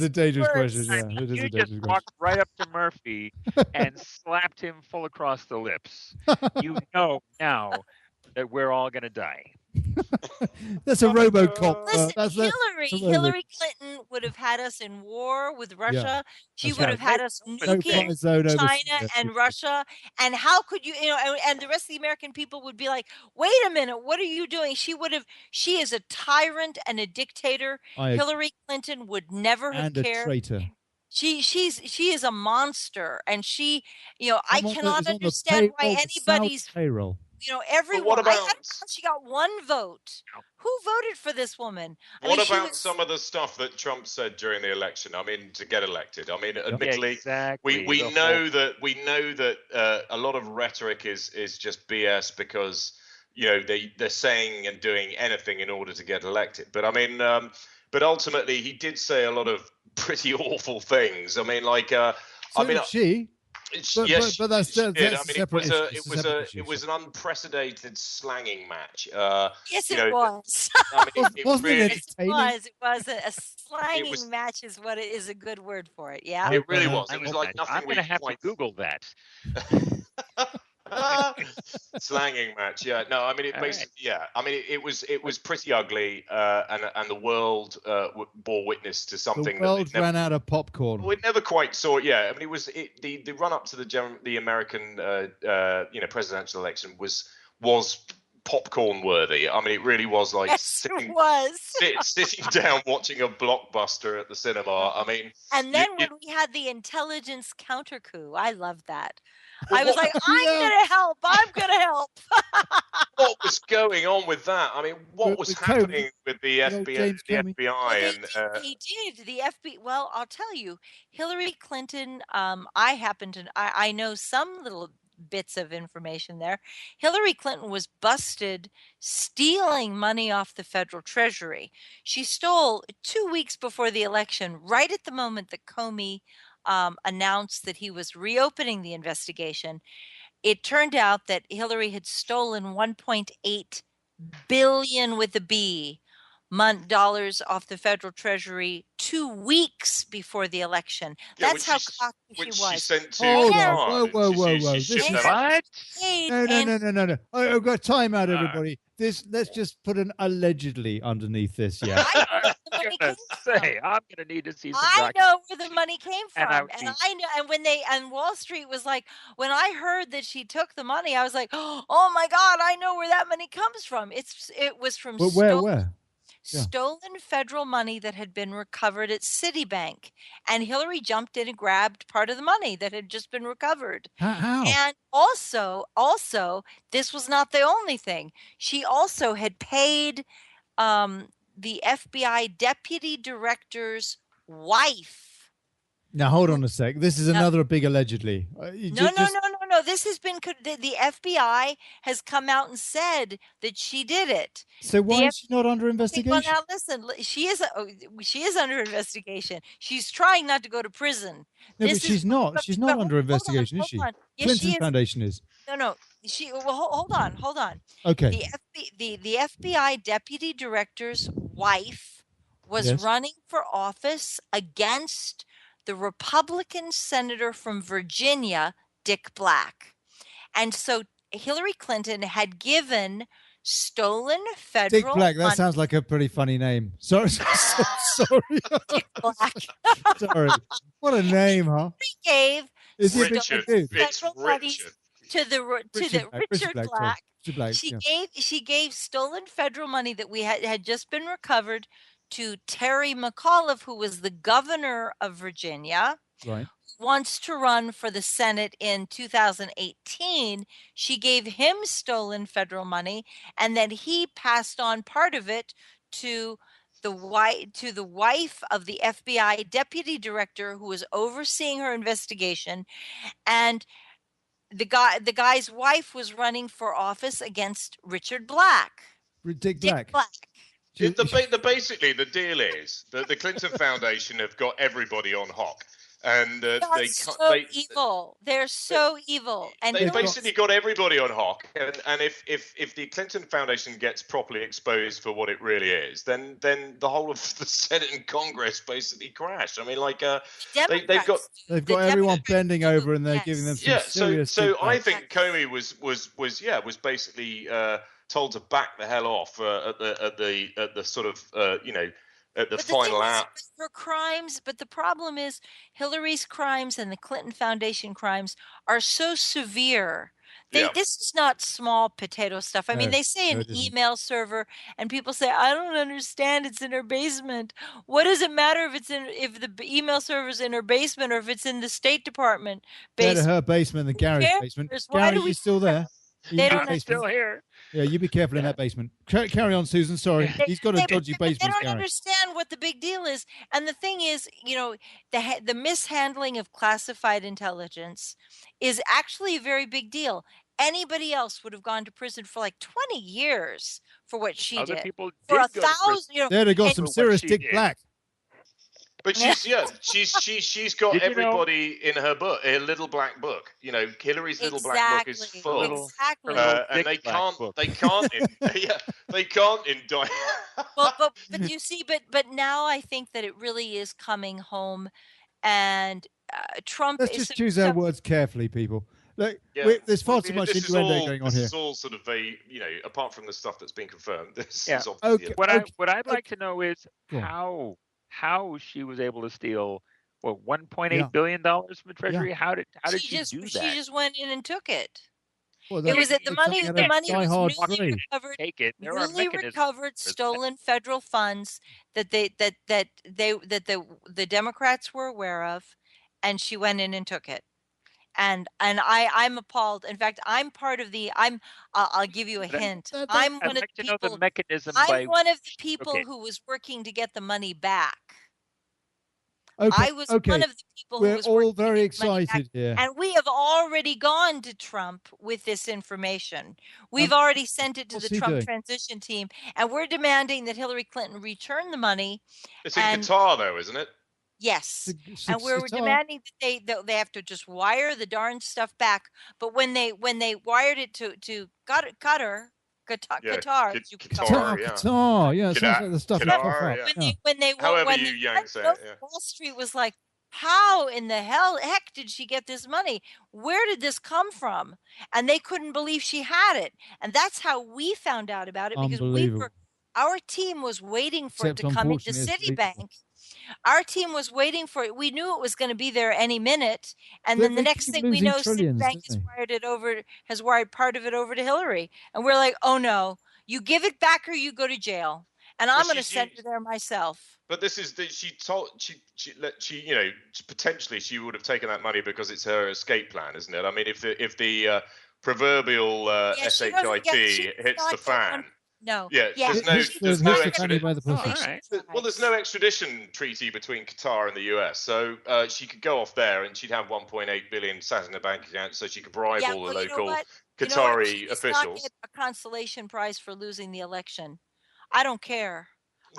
C: dangerous question. Yeah,
E: you just walked right up to Murphy and slapped him full across the lips. You know now that we're all going to die.
C: That's a RoboCop.
H: Listen, Hillary Clinton would have had us in war with Russia. Yeah, she would have had us nuking China and Russia. And how could you and the rest of the American people would be like, wait a minute, what are you doing? She is a tyrant and a dictator. Hillary Clinton would never have cared.
C: And a traitor.
H: She is a monster, and I cannot understand why anybody's
C: payroll.
H: Everyone.
D: What about,
H: she got one vote. Who voted for this woman?
D: What about some of the stuff that Trump said during the election? I mean, to get elected. I mean, admittedly, we know that a lot of rhetoric is just BS because they're saying and doing anything in order to get elected. But I mean, but ultimately, he did say a lot of pretty awful things. I mean, like,
C: she. But that's separate.
D: It was an unprecedented slanging match.
H: Yes, it was.
C: I mean, it
H: was a slanging match. Is what it is a good word for it. Yeah,
D: it really was. It was like nothing.
E: I'm going to have to Google that.
D: Slanging match. Yeah. No. I mean, it basically. Yeah. I mean, it was pretty ugly, and the world bore witness to something.
C: The world ran out of popcorn.
D: We never quite saw it. Yeah. I mean, the run up to the American presidential election was popcorn worthy. I mean, it really was like sitting down watching a blockbuster at the cinema. I mean,
H: and then when we had the intelligence counter coup, I loved that. I was like, I'm gonna help.
F: was going on with that? I mean, what was happening with the FBI and
H: he did the FBI. Well, I'll tell you, Hillary Clinton. I know some little bits of information there. Hillary Clinton was busted stealing money off the federal treasury. She stole 2 weeks before the election, right at the moment that Comey announced that he was reopening the investigation. It turned out that Hillary had stolen 1.8 billion with a B dollars off the federal treasury 2 weeks before the election. That's how cocky she was.
F: She sent to
C: whoa.
H: This is
C: No. I've got time out, everybody. Let's just put an allegedly underneath this. Yeah.
E: I'm gonna need to see some.
H: I know where the money came from, and I know. And and Wall Street was like, when I heard that she took the money, I was like, oh my God, I know where that money comes from. It was from
C: where?
H: Stolen federal money that had been recovered at Citibank, and Hillary jumped in and grabbed part of the money that had just been recovered.
C: How?
H: And also, this was not the only thing. She also had paid the FBI deputy director's wife.
C: Now hold on a sec. This is another big allegedly.
H: No. This has been the FBI has come out and said that she did it.
C: So why is she not under investigation?
H: Well, now listen, she is under investigation. She's trying not to go to prison.
C: No, but she's not. She's not under investigation, is she?
H: Yes,
C: Clinton Foundation is.
H: No. Hold on.
C: Okay.
H: The FBI deputy director's wife was running for office against the Republican senator from Virginia, Dick Black. And so Hillary Clinton had given stolen federal
C: Dick Black, that
H: money.
C: sounds like a pretty funny name. Sorry.
H: Dick Black.
C: Sorry. What a name, huh?
H: He gave
F: Richard. It's
H: money
F: Richard.
H: to Richard Black.
C: Black.
H: She gave stolen federal money that we had just been recovered to Terry McAuliffe, who was the governor of Virginia.
C: Right.
H: Wants to run for the Senate in 2018. She gave him stolen federal money, and then he passed on part of it to the wife of the FBI deputy director who was overseeing her investigation. And the guy's wife was running for office against Richard Black.
C: Dick Black.
F: Basically, the deal is that the Clinton Foundation have got everybody on hock. And
H: they're evil. They're so evil. And
F: they basically got everybody on hock. And if the Clinton Foundation gets properly exposed for what it really is, then the whole of the Senate and Congress basically crash. I mean, they've got
C: everyone bending over, and they're giving them some serious.
F: So I think Comey was basically told to back the hell off at the sort of at the final out
H: for crimes. But the problem is Hillary's crimes and the Clinton Foundation crimes are so severe. This is not small potato stuff. I mean, they say an email server, and people say, I don't understand. It's in her basement. What does it matter if the email server's in her basement or if it's in the State Department basement?
C: Better her basement than Gary's basement. Gary, you still there?
H: They're
E: still here.
C: Yeah, you be careful in that basement. Carry on, Susan. Sorry, he's got a dodgy basement.
H: They don't understand what the big deal is. And the thing is, the mishandling of classified intelligence is actually a very big deal. Anybody else would have gone to prison for like 20 years for what she
E: Other
H: did.
E: People
H: for
E: did
H: 1,000.
C: They'd have got some serious Dick Black.
F: But she's got everybody in her book, her little black book. Hillary's little black book is full, and they can't indict.
H: Well, but you see, but now I think that it really is coming home, and Trump.
C: Let's just choose our words carefully, people. Look, there's far too much innuendo going on here.
F: This is all sort of apart from the stuff that's been confirmed. This is
E: obviously what I'd like to know is how she was able to steal $1.8 billion from the Treasury. How did she do that?
H: She just went in and took it.
C: Well,
H: it was the money was newly recovered.
E: Take it.
H: Newly recovered stolen federal funds that the Democrats were aware of, and she went in and took it. and I'm appalled. In fact, I'm part of the. I'll give you a hint. I'm one of the people.
E: Know the mechanism
H: I'm one of the people who was working to get the money back.
C: Okay,
H: I was one of the people who was
C: all very excited here.
H: And we have already gone to Trump with this information. We've already sent it to the Trump transition team, and we're demanding that Hillary Clinton return the money.
F: It's in Qatar, though, isn't it?
H: Yes, and we're demanding that they have to just wire the darn stuff back. But when they wired it to Qatar,
C: yeah, it sounds like the stuff.
F: However you yank say it,
H: Wall Street was like, how in the heck did she get this money? Where did this come from? And they couldn't believe she had it, and that's how we found out about it, because our team was waiting for it to come into Citibank. Our team was waiting for it. We knew it was going to be there any minute, and then the next thing we know, Citibank has wired part of it over to Hillary, and we're like, oh no, you give it back or you go to jail, and I'm going to send her there myself.
F: But this is she potentially she would have taken that money because it's her escape plan, isn't it? I mean, if the proverbial SHIT hits the fan.
H: No.
F: Yeah. There's no extradition treaty between Qatar and the US, so she could go off there and she'd have 1.8 billion sat in her bank account, so she could bribe all the local Qatari officials.
H: Not get a consolation prize for losing the election. I don't care.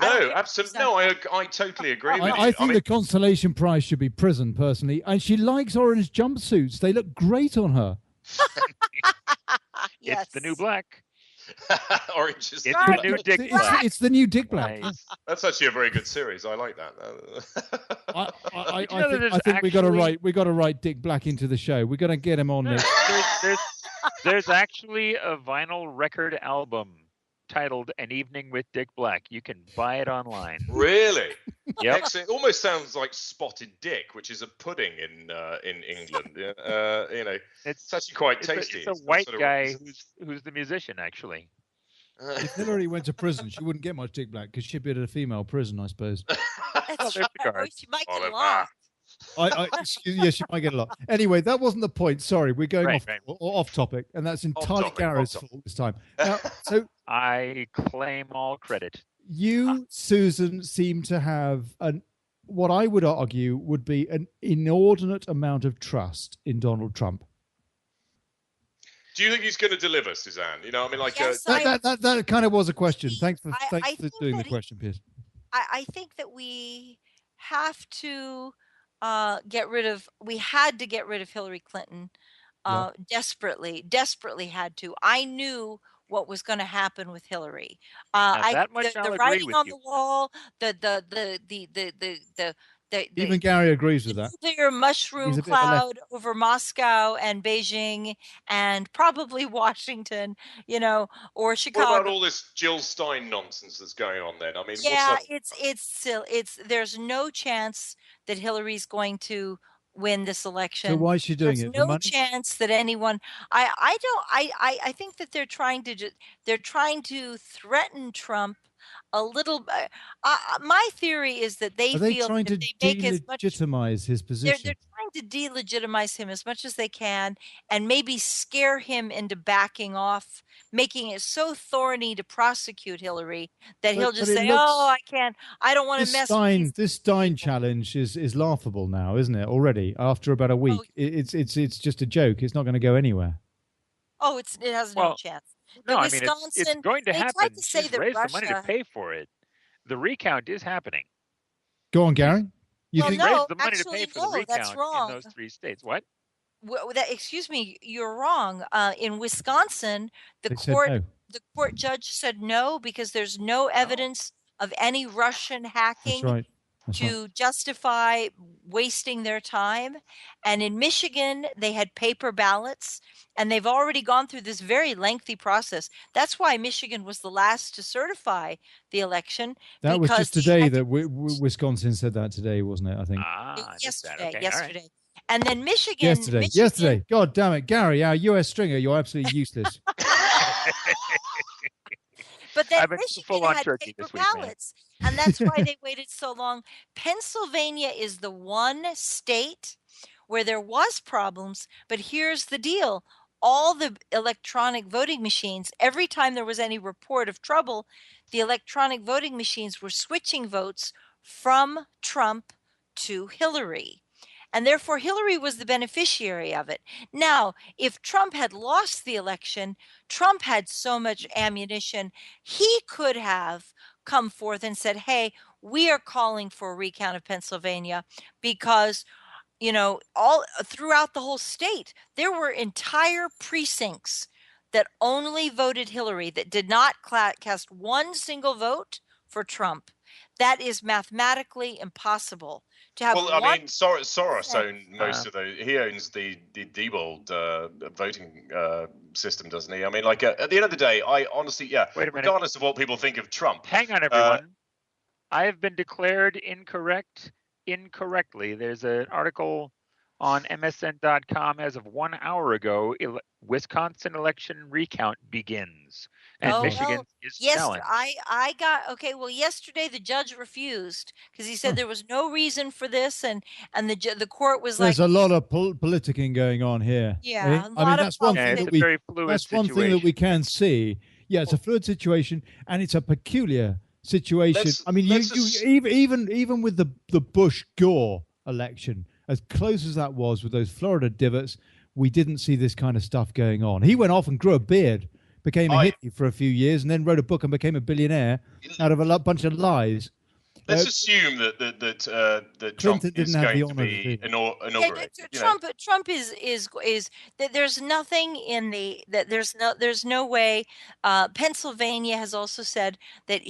F: No, absolutely. No, I totally agree with you.
C: I think the consolation prize should be prison, personally. And she likes orange jumpsuits. They look great on her.
H: Yes.
E: It's the new black.
F: Orange is
E: the new Dick Black.
C: It's the new Dick Black.
E: Nice.
F: That's actually a very good series. I like that.
C: I think we got to write Dick Black into the show. We got to get him on this.
E: There's actually a vinyl record album titled "An Evening with Dick Black." You can buy it online.
F: Really?
E: Yeah.
F: It almost sounds like Spotted Dick, which is a pudding in England. It's actually quite tasty.
E: It's a white guy who's the musician, actually.
C: If Hillary went to prison, she wouldn't get much Dick Black because she'd be at a female prison, I suppose.
H: That's right. She might get lost.
C: Yeah, she might get a lot. Anyway, that wasn't the point. Sorry, we're going off topic, and that's entirely Gary's fault this time. Now, so
E: I claim all credit.
C: You, Susan, seem to have what I would argue would be an inordinate amount of trust in Donald Trump.
F: Do you think he's going to deliver, Suzanne?
C: That kind of was a question. Thanks for doing the question, Piers.
H: I think that we have to we had to get rid of Hillary Clinton. Desperately had to. I knew what was going to happen with Hillary. The writing on the wall,
C: even Gary agrees with that.
H: Nuclear mushroom cloud over Moscow and Beijing and probably Washington, or Chicago.
F: What about all this Jill Stein nonsense that's going on then? I mean,
H: there's no chance that Hillary's going to win this election.
C: So why is she doing
H: There's
C: it?
H: No chance that anyone. I think that they're trying to threaten Trump a little. My theory is that they feel
C: trying
H: that
C: to
H: they make as much.
C: delegitimize his position.
H: They're trying to delegitimize him as much as they can, and maybe scare him into backing off, making it so thorny to prosecute Hillary that he'll just say, "Oh, I can't. I don't want to mess."
C: This Stein challenge is laughable now, isn't it? Already after about a week, it's just a joke. It's not going to go anywhere.
H: Oh, it has no chance.
E: No, I mean it's going to happen. She's raised the money to pay for it. The recount is happening.
C: Go on, Gary.
E: Raised the money to pay for the recount in those 3 states. What?
H: Excuse me, you're wrong. In Wisconsin, the court judge said no because there's no evidence of any Russian hacking to justify wasting their time. And in Michigan, they had paper ballots, and they've already gone through this very lengthy process. That's why Michigan was the last to certify the election.
C: That was just today that Wisconsin said that today, wasn't it? I think.
H: Yesterday.
E: Okay,
H: yesterday.
E: Right.
H: And then Michigan.
C: Yesterday. God damn it, Gary, our US stringer, you're absolutely useless.
H: But then Michigan had paper ballots, and that's why they waited so long. Pennsylvania is the one state where there was problems. But here's the deal. All the electronic voting machines, every time there was any report of trouble, the electronic voting machines were switching votes from Trump to Hillary. And therefore, Hillary was the beneficiary of it. Now, if Trump had lost the election, Trump had so much ammunition, he could have come forth and said, hey, we are calling for a recount of Pennsylvania because, you know, all throughout the whole state, there were entire precincts that only voted Hillary, that did not cast one single vote for Trump. That is mathematically impossible.
F: Well, I mean, Soros owns most of those. He owns the Diebold voting system, doesn't he? I mean, like at the end of the day, I honestly, regardless of what people think of Trump.
E: Hang on, everyone. I have been declared incorrectly. There's an article on MSN.com as of 1 hour ago. Wisconsin election recount begins. And Michigan is challenged.
H: I got well. Yesterday the judge refused because he said there was no reason for this, and the court was
C: there's a lot of politicking going on here.
H: Yeah,
C: I mean that's one thing
E: that
C: thing that we can see. Yeah, it's a fluid situation, and it's a peculiar situation. I mean, even with the Bush-Gore election, as close as that was with those Florida divots, we didn't see this kind of stuff going on. He went off and grew a beard, became a hippie for a few years, and then wrote a book and became a billionaire out of a bunch of lies.
F: Let's assume that Trump is going to be inaugurated.
H: Trump is that there's nothing in that there's no way. Pennsylvania has also said that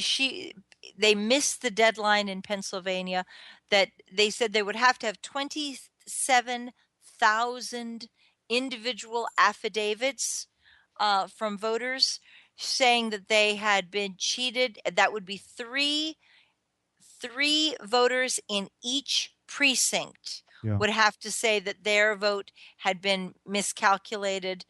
H: they missed the deadline in Pennsylvania, that they said they would have to have 27,000 individual affidavits from voters saying that they had been cheated. That would be three voters in each precinct would have to say that their vote had been miscalculated.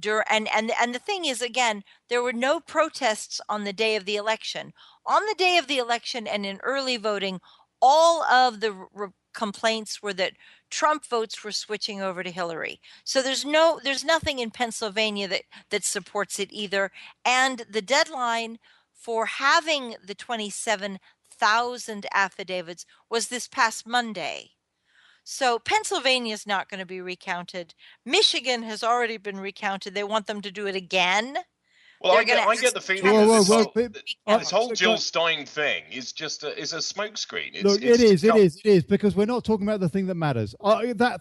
H: And the thing is, again, there were no protests on the day of the election. On the day of the election and in early voting, all of the complaints were that Trump votes were switching over to Hillary. So there's nothing in Pennsylvania that supports it either. And the deadline for having the 27,000 affidavits was this past Monday. So Pennsylvania is not going to be recounted. Michigan has already been recounted. They want them to do it again.
F: Well, I get the feeling that this whole Jill Stein thing is just a smokescreen.
C: Look, it is because we're not talking about the thing that matters.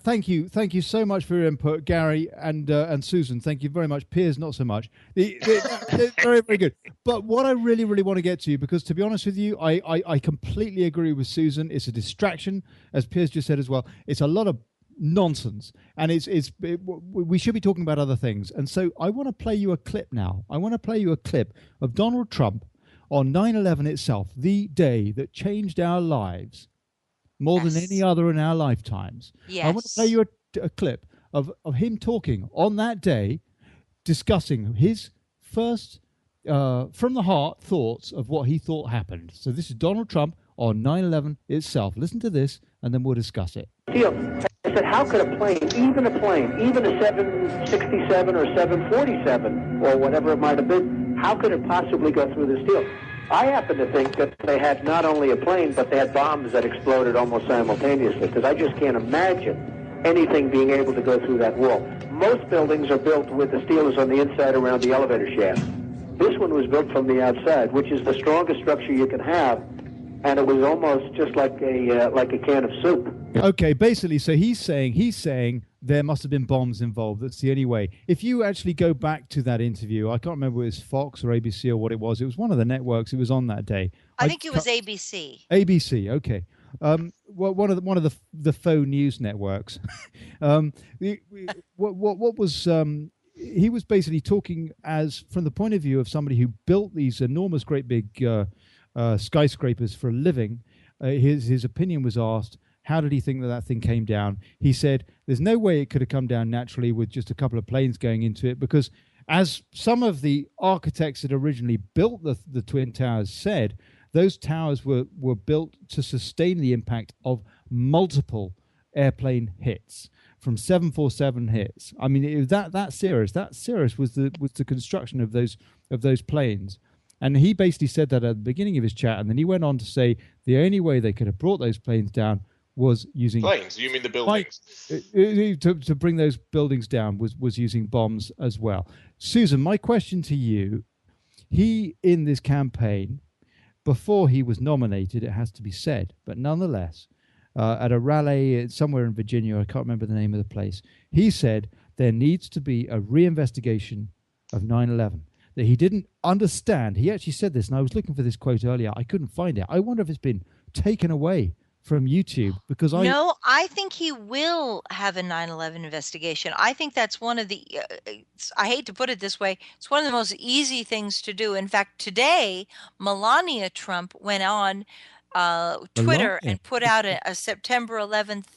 C: Thank you so much for your input, Gary and Susan. Thank you very much. Piers, not so much. Very, very good. But what I really, really want to get to, because to be honest with you, I completely agree with Susan. It's a distraction, as Piers just said as well. It's a lot of nonsense, and we should be talking about other things. And so I want to play you a clip now. I want to play you a clip of Donald Trump on 9/11 itself, the day that changed our lives more than any other in our lifetimes. I want to play you a clip of him talking on that day, discussing his first from the heart thoughts of what he thought happened. So this is Donald Trump on 9/11 itself. Listen to this, and then we'll discuss it.
L: I said, how could a plane, even a 767 or 747 or whatever it might have been, how could it possibly go through this deal? I happen to think that they had not only a plane, but they had bombs that exploded almost simultaneously, because I just can't imagine anything being able to go through that wall. Most buildings are built with the steel is on the inside around the elevator shaft. This one was built from the outside, which is the strongest structure you can have, and it was almost just like a can of soup.
C: Okay, basically, so he's saying there must have been bombs involved. That's the only way. If you actually go back to that interview, I can't remember if it was Fox or ABC or what it was. It was one of the networks. It was on that day.
H: I think it was ABC.
C: ABC, okay. Well, one of the faux news networks. What was he was basically talking as from the point of view of somebody who built these enormous, great big skyscrapers for a living. His opinion was asked. How did he think that thing came down? He said, there's no way it could have come down naturally with just a couple of planes going into it, because as some of the architects that originally built the Twin Towers said, those towers were built to sustain the impact of multiple airplane hits. from 747 hits. I mean, it was that serious. That serious was the construction of those planes. And he basically said that at the beginning of his chat, and then he went on to say the only way they could have brought those planes down was using
D: planes. You mean the buildings?
C: To bring those buildings down was using bombs as well. Susan, my question to you: he in this campaign, before he was nominated, it has to be said, but nonetheless, at a rally somewhere in Virginia, I can't remember the name of the place, he said there needs to be a reinvestigation of 9/11. That he didn't understand. He actually said this, and I was looking for this quote earlier. I couldn't find it. I wonder if it's been taken away from YouTube because
H: I think he will have a 9/11 investigation. I think that's one of the I hate to put it this way, it's one of the most easy things to do. In fact, today Melania Trump went on Twitter and put out a September 11th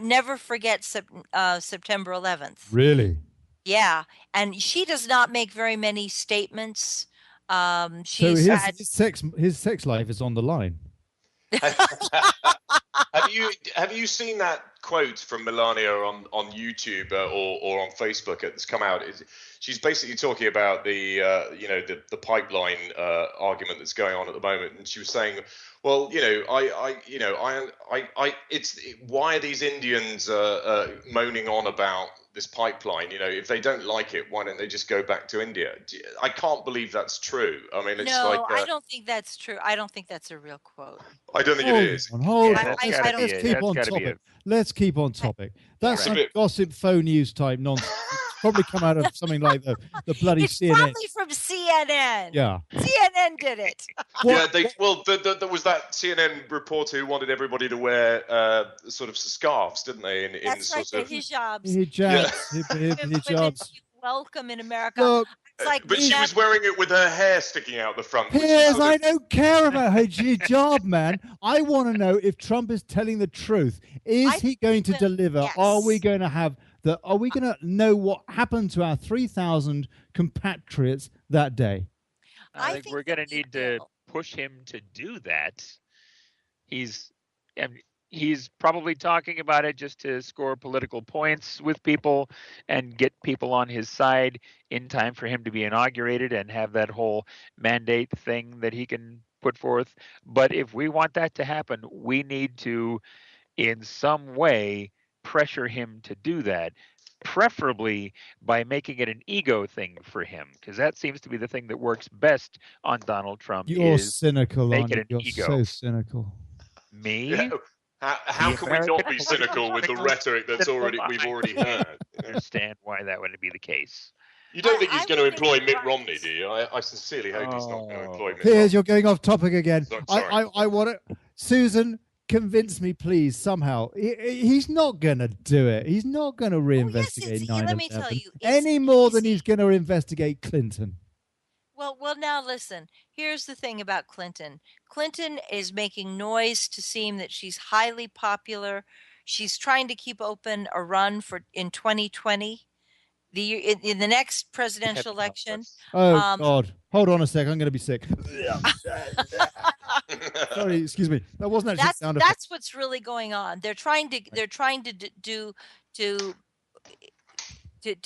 H: never forget September 11th.
C: Really?
H: Yeah, and she does not make very many statements.
C: So his sex life is on the line.
D: Have you seen that quote from Melania on YouTube or on Facebook that's come out? She's basically talking about the pipeline argument that's going on at the moment, and she was saying, well, why are these Indians moaning on about this pipeline? If they don't like it, why don't they just go back to India? I can't believe that's true. I mean,
H: I don't think that's true. I don't think that's a real quote.
D: I don't think it is.
C: Let's keep on topic. Let's keep on topic. That's some gossip faux news type nonsense. It's probably come out of something like the bloody
H: it's
C: CNN.
H: It's probably from CNN.
C: Yeah.
H: CNN did it.
D: Yeah, there was that CNN reporter who wanted everybody to wear sort of scarves, didn't they?
H: That's right, the hijabs.
C: Hijabs.
H: Welcome in America.
C: Look,
D: but she was wearing it with her hair sticking out the front.
C: I don't care about her hijab, man. I want to know if Trump is telling the truth. Is he going to deliver? Yes. Are we going to know what happened to our 3,000 compatriots that day?
E: I think we're going to need to push him to do that. He's probably talking about it just to score political points with people and get people on his side in time for him to be inaugurated and have that whole mandate thing that he can put forth. But if we want that to happen, we need to, in some way, pressure him to do that, preferably by making it an ego thing for him, because that seems to be the thing that works best on Donald Trump.
C: You're cynical, aren't you? You're ego. So cynical.
E: Me?
D: Yeah. How can we not be cynical with the rhetoric we've already heard?
E: I understand why that would be the case.
D: You don't think he's going to employ Mitt Romney, do you? I sincerely hope he's not going to employ Mitt
C: Romney. You're going off topic again.
D: I
C: want it. Susan, convince me, please, somehow. He's not going to do it. He's not going to reinvestigate 9/11
H: let me tell you,
C: any more than he's going to investigate Clinton.
H: Well, now listen, here's the thing about Clinton. Clinton is making noise to seem that she's highly popular. She's trying to keep open a run in 2020, in the next presidential election.
C: Oh, God. Hold on a sec. I'm going to be sick. Sorry, excuse me. That wasn't actually
H: that's what's really going on. They're trying to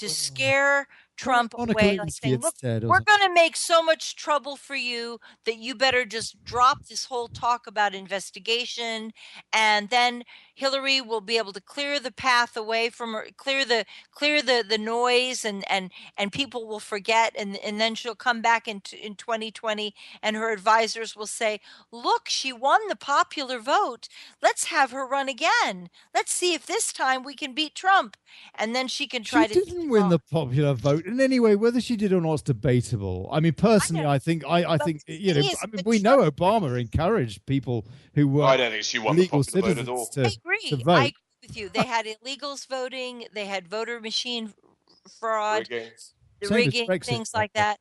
H: scare Trump away, like saying, look, we're going to make so much trouble for you that you better just drop this whole talk about investigation, and then Hillary will be able to clear the path away from her, clear the noise, and people will forget, and then she'll come back in 2020, and her advisors will say, look, she won the popular vote. Let's have her run again. Let's see if this time we can beat Trump. And then she can try to.
C: She didn't win the popular vote in any way. Whether she did or not is debatable. I mean, personally, I think we know Obama encouraged people who were.
D: I don't think she won the popular vote at all.
H: I agree with you. They had illegals voting. They had voter machine fraud, rigging, things like that.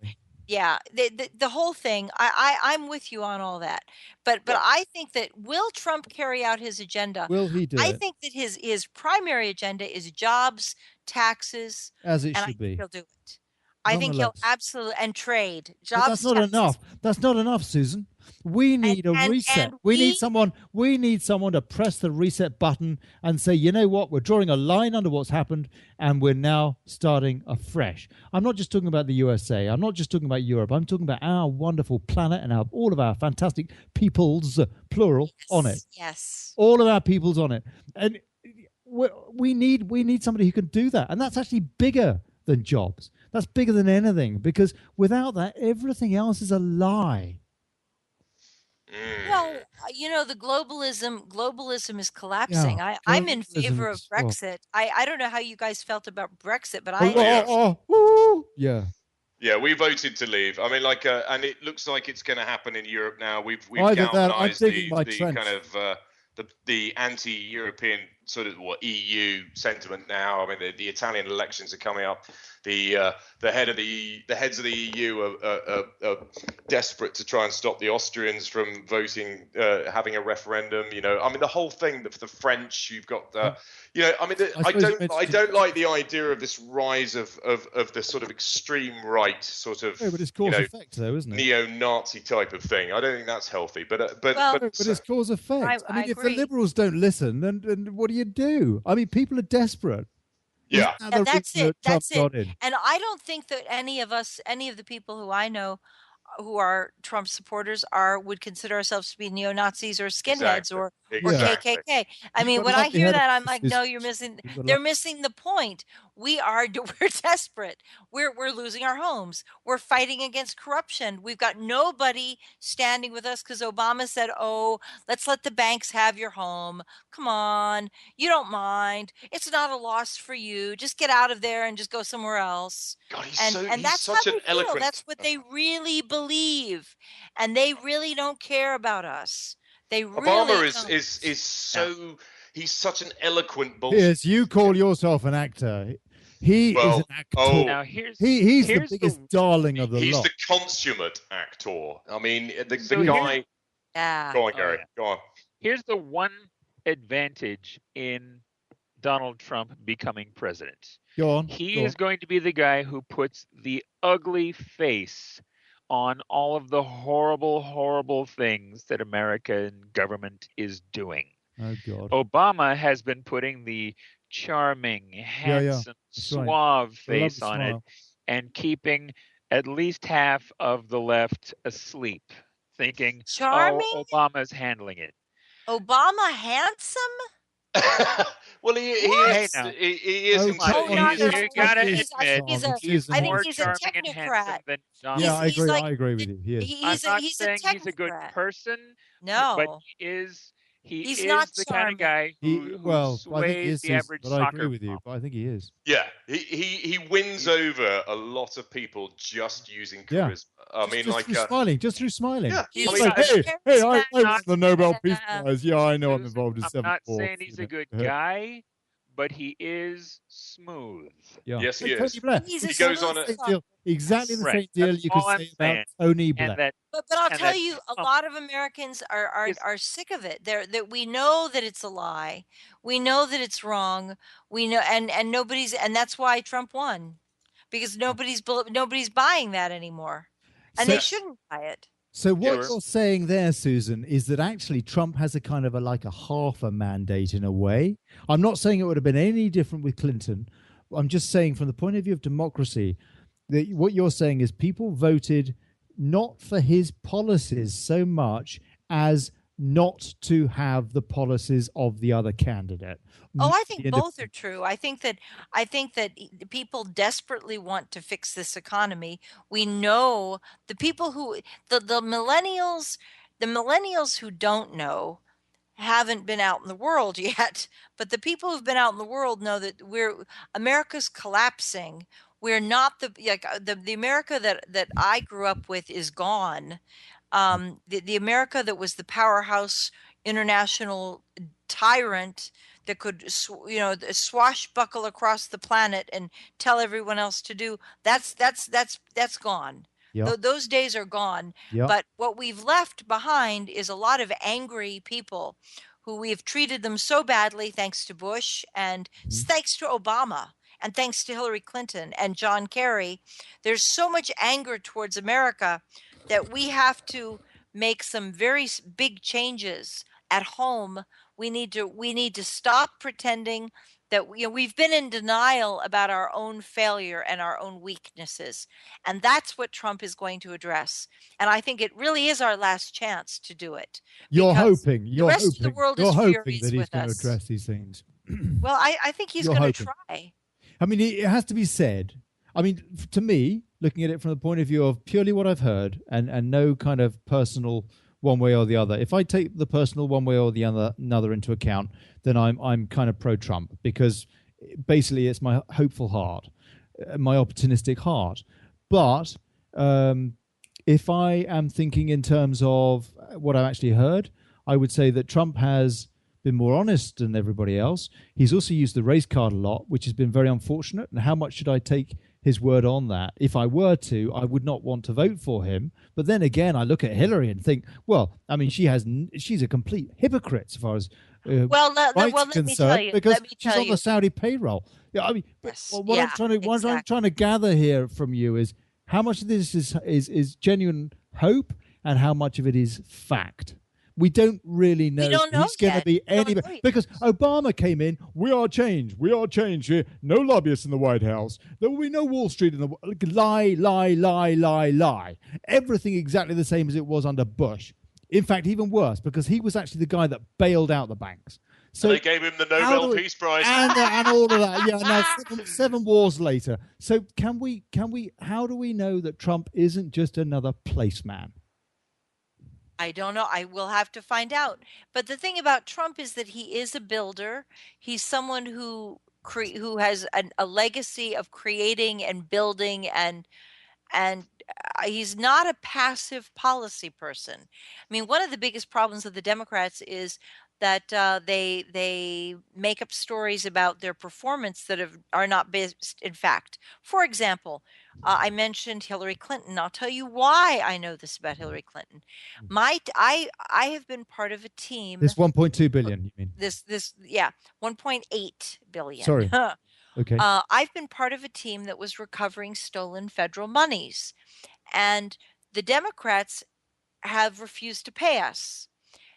H: Yeah, the whole thing. I'm with you on all that, but I think that will Trump carry out his agenda?
C: Will he do it?
H: I think that his primary agenda is jobs, taxes,
C: as it should be.
H: He'll do it. I think he'll absolutely and trade jobs.
C: But that's not enough. That's not enough, Susan. We need a reset. We need someone to press the reset button and say, you know what, we're drawing a line under what's happened and we're now starting afresh. I'm not just talking about the USA. I'm not just talking about Europe. I'm talking about our wonderful planet and all of our fantastic peoples, plural, on it.
H: Yes.
C: All of our peoples on it. And we need somebody who can do that. And that's actually bigger than jobs. That's bigger than anything, because without that, everything else is a lie.
H: Well, the globalism is collapsing.
C: Yeah,
H: I'm in favor of Brexit. I don't know how you guys felt about Brexit, but
C: yeah.
F: Yeah, we voted to leave. I mean, and it looks like it's going to happen in Europe now. We've
C: Either that,
F: galvanized
C: I'm
F: the
C: digging my trench.
F: kind of the anti-European sort of EU sentiment now. I mean, the Italian elections are coming up. The heads of the EU are desperate to try and stop the Austrians from voting, having a referendum. I mean, the whole thing. The French, you've got the, I mean, I don't like the idea of this rise of the sort of extreme right sort of,
C: but it's cause effect, though, isn't it?
F: Neo-Nazi type of thing. I don't think that's healthy. But
C: it's cause effect. I mean, if the liberals don't listen, then what do you do? I mean, people are desperate.
F: Yeah,
H: that's it. That's it. And I don't think that any of the people who I know who are Trump supporters would consider ourselves to be neo-Nazis or skinheads or KKK. I mean, when I hear that, I'm like, no, they're missing the point. We're desperate. We're losing our homes. We're fighting against corruption. We've got nobody standing with us because Obama said, oh, let's let the banks have your home. Come on. You don't mind. It's not a loss for you. Just get out of there and just go somewhere else.
F: God,
H: and that's
F: such
H: how
F: an
H: they feel.
F: eloquent.
H: That's what they really believe. And they really don't care about us. They really
F: Obama
H: don't.
F: is so he's such an eloquent bullshit.
C: Yes, you call yourself an actor. He is an actor.
E: Now
C: he's the biggest darling of the lot.
F: He's the consummate actor. I mean, the guy.
H: Yeah.
F: Go on, Gary. Go on.
E: Here's the one advantage in Donald Trump becoming president.
C: Go on.
E: He is going to be the guy who puts the ugly face on all of the horrible, horrible things that American government is doing.
C: Oh, God.
E: Obama has been putting the charming, handsome, suave face on it and keeping at least half of the left asleep, thinking,
H: charming?
E: Oh, Obama's handling it.
H: Obama handsome?
F: Well, he is.
E: You gotta admit,
H: I think he's a technocrat.
C: Yeah, I agree. I agree with you. He is.
E: I'm not saying he's a good person.
H: No,
E: but he's
H: not
E: the kind of guy who sways the average soccer.
C: I agree with you, but I think he is.
F: Yeah, he wins over a lot of people just using charisma. I mean,
C: just through smiling.
F: Yeah.
C: He's like, hey, I won the Nobel Peace Prize. Yeah, I know I'm involved in 7
E: I'm not saying he's a good guy, but he is smooth.
C: Yeah.
F: Yes, he is.
H: He
F: goes on
C: exactly the same deal you could say about Tony Blair.
H: But I'll tell you, a lot of Americans are sick of it. That we know that it's a lie. We know that it's wrong. We know, and nobody's, and that's why Trump won, because nobody's buying that anymore, and they shouldn't buy it.
C: So what you're saying there, Susan, is that actually Trump has a kind of a half a mandate in a way. I'm not saying it would have been any different with Clinton. I'm just saying from the point of view of democracy, that what you're saying is people voted not for his policies so much as not to have the policies of the other candidate.
H: Oh, I think both are true. I think that people desperately want to fix this economy. We know the people who the millennials who don't know haven't been out in the world yet, but the people who've been out in the world know that America's collapsing. We're not the America that I grew up with is gone. The America that was the powerhouse international tyrant that could swashbuckle across the planet and tell everyone else to do, that's gone.
C: Yep.
H: Those days are gone.
C: Yep.
H: But what we've left behind is a lot of angry people who we've treated them so badly thanks to Bush and thanks to Obama. and thanks to Hillary Clinton and John Kerry, there's so much anger towards America that we have to make some very big changes at home. We need to stop pretending that we've been in denial about our own failure and our own weaknesses. And that's what Trump is going to address. And I think it really is our last chance to do it.
C: You're hoping
H: the rest of the world is furious
C: that he's
H: with
C: going to
H: us.
C: address these things.
H: Well, I think he's going to try.
C: I mean, it has to be said. I mean, to me, looking at it from the point of view of purely what I've heard and no kind of personal one way or the other. If I take the personal one way or the another into account, then I'm kind of pro-Trump, because basically it's my hopeful heart, my opportunistic heart. But if I am thinking in terms of what I've actually heard, I would say that Trump has been more honest than everybody else. He's also used the race card a lot, which has been very unfortunate. And how much should I take his word on that? If I were to, I would not want to vote for him. But then again, I look at Hillary and think, well, I mean, she's a complete hypocrite as far as
H: let me tell you,
C: because she's on the Saudi payroll. Yeah, I mean, what I'm trying to gather here from you is how much of this is genuine hope and how much of it is fact. We don't really know.
H: We don't know
C: he's going to be anybody, because Obama came in. We are change. We are change. Here, no lobbyists in the White House. There will be no Wall Street in the lie. Everything exactly the same as it was under Bush. In fact, even worse, because he was actually the guy that bailed out the banks. So
F: they gave him the Nobel Peace Prize
C: and all of that. Yeah, now seven wars later. So can we? How do we know that Trump isn't just another placeman?
H: I don't know. I will have to find out. But the thing about Trump is that he is a builder. He's someone who has a legacy of creating and building, and he's not a passive policy person. I mean, one of the biggest problems of the Democrats is that they make up stories about their performance that are not based in fact. For example, I mentioned Hillary Clinton. I'll tell you why I know this about Hillary Clinton. I have been part of a team.
C: This 1.2 billion, you mean?
H: This 1.8 billion.
C: Sorry. Okay.
H: I've been part of a team that was recovering stolen federal monies, and the Democrats have refused to pay us.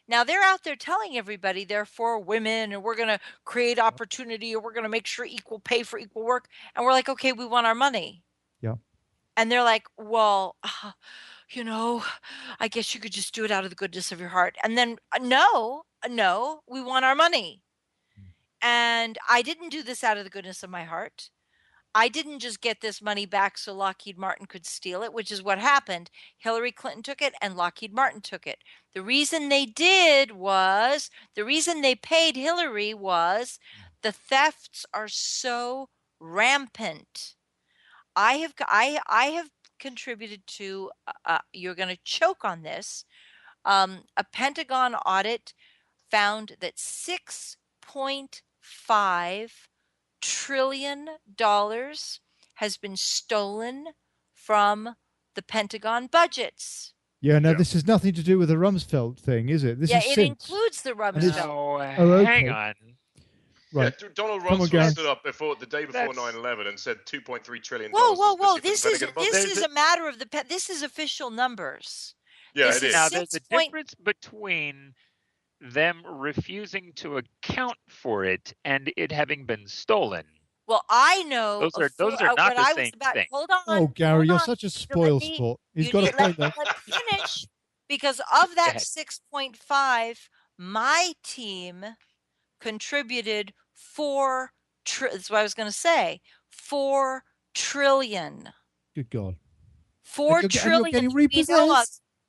H: Now they're out there telling everybody they're for women, and we're going to create opportunity, or we're going to make sure equal pay for equal work. And we're like, okay, we want our money.
C: Yeah.
H: And they're like, well, I guess you could just do it out of the goodness of your heart. And then no, we want our money. And I didn't do this out of the goodness of my heart. I didn't just get this money back so Lockheed Martin could steal it, which is what happened. Hillary Clinton took it and Lockheed Martin took it. The reason they paid Hillary was the thefts are so rampant. I have contributed to, you're going to choke on this, a Pentagon audit found that $6.5 trillion has been stolen from the Pentagon budgets.
C: Yeah, no, this has nothing to do with the Rumsfeld thing, is it?
H: It includes the Rumsfeld.
E: Hang on.
F: Right. Yeah, Donald Rumsfeld stood up the day before 9/11 and said $2.3 trillion.
H: Whoa! This is a matter of this is official numbers.
F: Yeah, it is.
E: Now there's a difference between them refusing to account for it and it having been stolen.
H: Well, I know
E: those are not the same thing.
H: Hold on.
C: Oh, Gary, you're such a spoil sport. He's got a point there.
H: Let me finish, because of that 6.5, my team contributed that's what I was going to say. 4 trillion.
C: Good God.
H: 4 trillion.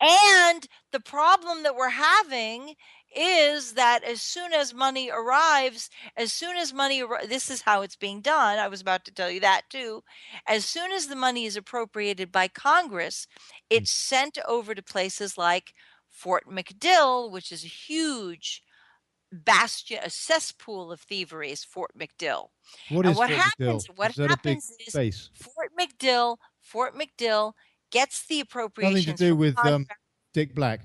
H: And the problem that we're having is that as soon as money arrives, this is how it's being done. I was about to tell you that too. As soon as the money is appropriated by Congress, it's sent over to places like Fort McDill, which is a huge bastion, a cesspool of thievery is Fort McDill.
C: What happens
H: is Fort McDill gets the appropriations.
C: Nothing to do with Dick Black.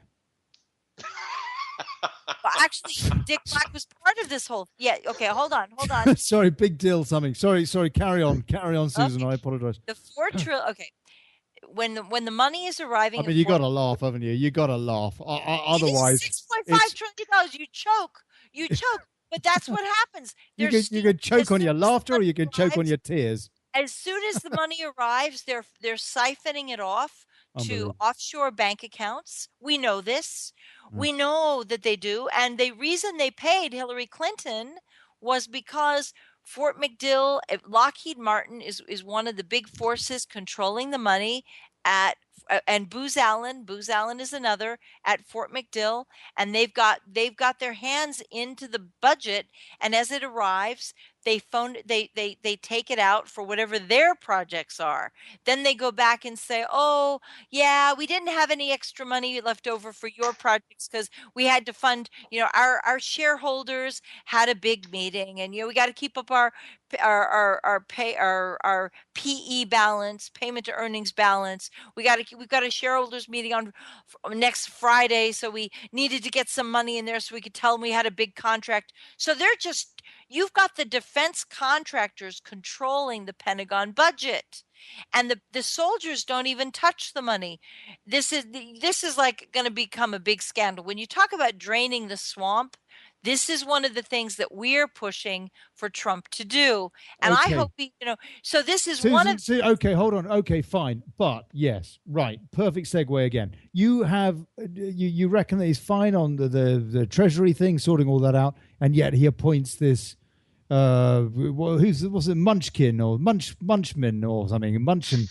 H: Well, actually, Dick Black was part of this whole. Yeah. Okay. Hold on.
C: Sorry, big deal. Something. Sorry. Carry on, Susan.
H: Okay.
C: I apologize.
H: The Okay. When the money is arriving,
C: I mean, you got to laugh, haven't you? You got to laugh. Otherwise,
H: $6.5 trillion. You choke. But that's what happens.
C: You can choke on your laughter, or you can choke on your tears.
H: As soon as the money arrives, they're siphoning it off to offshore bank accounts. We know this. We know that they do. And the reason they paid Hillary Clinton was because Fort McDill, Lockheed Martin is one of the big forces controlling the money and Booz Allen is another at Fort McDill, and they've got their hands into the budget, and as it arrives, they take it out for whatever their projects are. Then they go back and say, "Oh, yeah, we didn't have any extra money left over for your projects because we had to fund, our shareholders had a big meeting, and we got to keep up our PE balance, payment to earnings balance. We've got a shareholders meeting on next Friday, so we needed to get some money in there so we could tell them we had a big contract." So you've got the defense contractors controlling the Pentagon budget, and the soldiers don't even touch the money. This is like going to become a big scandal. When you talk about draining the swamp, this is one of the things that we're pushing for Trump to do. And I hope so this is one of...
C: Okay, hold on. Okay, fine. But yes, right. Perfect segue again. You reckon that he's fine on the Treasury thing, sorting all that out, and yet he appoints this, was it Munchkin or Munchman or something? Munchausen.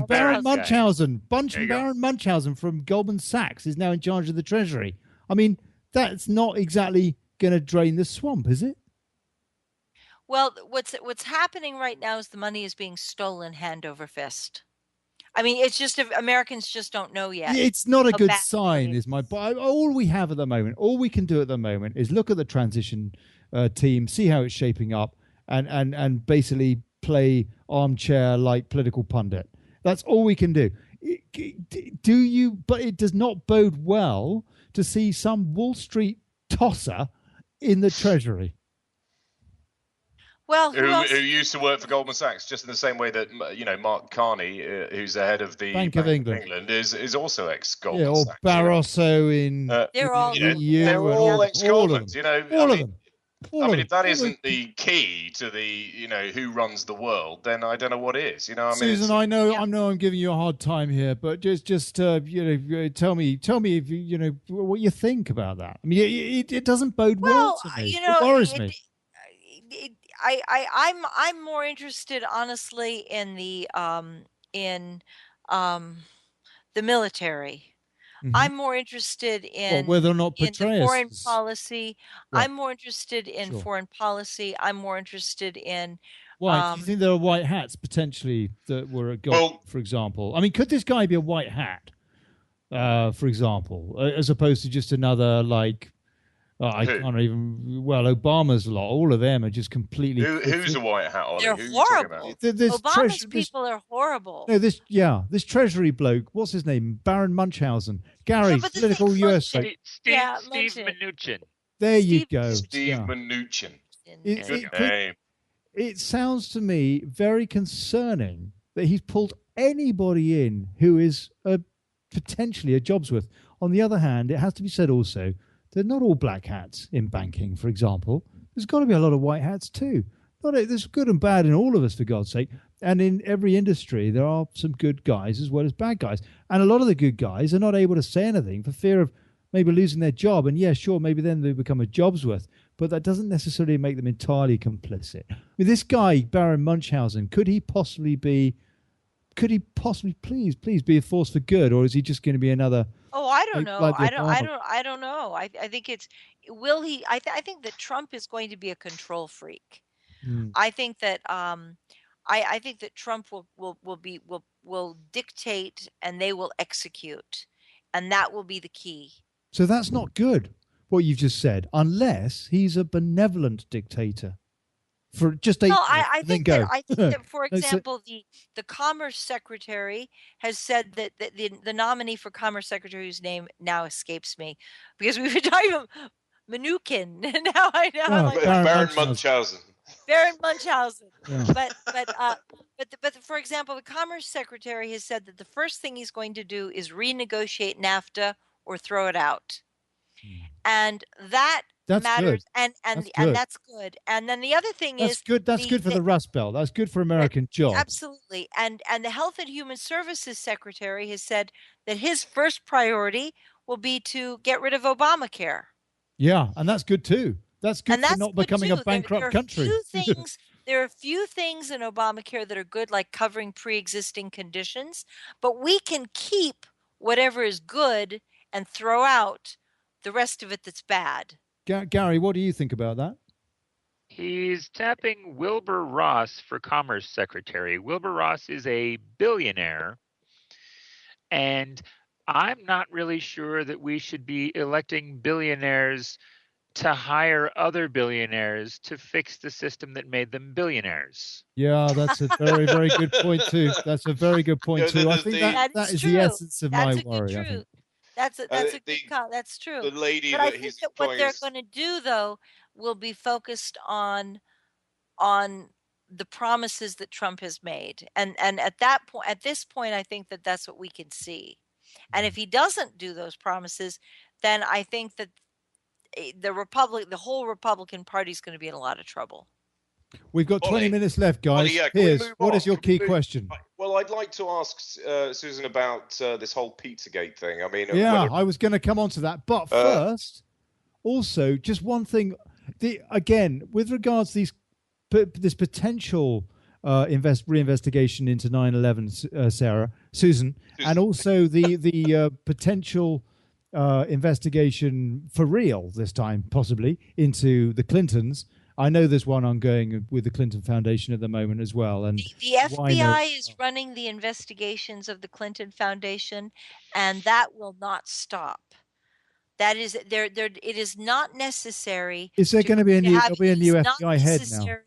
C: Baron Munchausen. Baron Munchausen from Goldman Sachs is now in charge of the Treasury. I mean, that's not exactly going to drain the swamp, is it?
H: Well, what's happening right now is the money is being stolen hand over fist. I mean, it's just Americans just don't know yet.
C: It's not a good sign, all we have at the moment, all we can do at the moment is look at the transition team, see how it's shaping up, and basically play armchair like political pundit. That's all we can do. But it does not bode well to see some Wall Street tosser in the Treasury.
H: Well,
F: who used to work for Goldman Sachs, just in the same way that Mark Carney, who's the head of the
C: Bank of England,
F: is also ex-Goldman
C: or
F: Sachs.
C: Barroso in
H: they're all
F: they're all ex-Goldman.
C: All of them.
F: If that isn't the key to the who runs the world, then I don't know what is.
C: Susan, I know I'm giving you a hard time here, but just tell me if what you think about that. I mean, it doesn't bode well to me. It worries me.
H: I'm more interested, honestly, in the military. Mm-hmm. I'm more interested in
C: whether or not Petraeus
H: foreign policy. Right. I'm more interested in foreign policy. I'm more interested in.
C: Why? Do you think there are white hats potentially that were at goal, for example? I mean, could this guy be a white hat, for example, as opposed to just another I can't even. Well, Obama's lot. All of them are just completely.
F: Who's a white hat? Ollie?
H: They're horrible. Obama's people are horrible.
C: No, this Treasury bloke. What's his name? Baron Munchausen. Gary, political US.
E: Steve Mnuchin.
C: There you go.
F: Steve Mnuchin.
C: Good name. It sounds to me very concerning that he's pulled anybody in who is potentially a Jobsworth. On the other hand, it has to be said also. They're not all black hats in banking, for example. There's got to be a lot of white hats too. There's good and bad in all of us, for God's sake. And in every industry, there are some good guys as well as bad guys. And a lot of the good guys are not able to say anything for fear of maybe losing their job. And yeah, sure, maybe then they become a Jobsworth. But that doesn't necessarily make them entirely complicit. I mean, this guy, Baron Munchausen, could he possibly please be a force for good? Or is he just going to be another...
H: Oh, I don't know. I don't know. I think it's will he? I think that Trump is going to be a control freak. I think that I think that Trump will dictate and they will execute, and that will be the key.
C: So that's not good. What you've just said, unless he's a benevolent dictator. for just 8
H: No,
C: minutes.
H: I
C: And then
H: think
C: go.
H: that for
C: No, so-
H: example, the Commerce Secretary has said that the nominee for Commerce Secretary, whose name now escapes me, because we've been talking about Mnuchin, and now I'm like
D: Baron Munchausen.
H: Baron Munchausen.
C: Yeah.
H: But for example, the Commerce Secretary has said that the first thing he's going to do is renegotiate NAFTA or throw it out, and
C: That's
H: matters,
C: good.
H: and that's good. And then the other thing
C: That's
H: is
C: good. That's good for the Rust Belt. That's good for American jobs.
H: absolutely. And the Health and Human Services Secretary has said that his first priority will be to get rid of Obamacare.
C: Yeah, and that's good too. That's good for not becoming a bankrupt country.
H: There are a few things in Obamacare that are good, like covering pre-existing conditions, but we can keep whatever is good and throw out the rest of it that's bad.
C: Gary, what do you think about that?
E: He's tapping Wilbur Ross for Commerce Secretary. Wilbur Ross is a billionaire, and I'm not really sure that we should be electing billionaires to hire other billionaires to fix the system that made them billionaires.
C: Yeah, that's a very, very good point too. That's a very good point too. I think that is the essence of my worry. I think.
H: That's a good call. That's true.
D: The lady
H: but
D: that
H: I think that what they're going to do, though, will be focused on the promises that Trump has made, and at this point, I think that that's what we can see. And if he doesn't do those promises, then I think that the whole Republican Party is going to be in a lot of trouble.
C: We've got 20 minutes left, guys. What is your key question?
D: Well, I'd like to ask Susan about this whole Pizzagate thing. I mean,
C: I was going to come on to that, but first, also just one thing. Again, with regards to this potential reinvestigation into 9/11, Susan, and also the potential investigation for real this time, possibly into the Clintons. I know there's one ongoing with the Clinton Foundation at the moment as well. And
H: the FBI is running the investigations of the Clinton Foundation, and that will not stop. That is, it is not necessary.
C: Is there going to be a new FBI head now?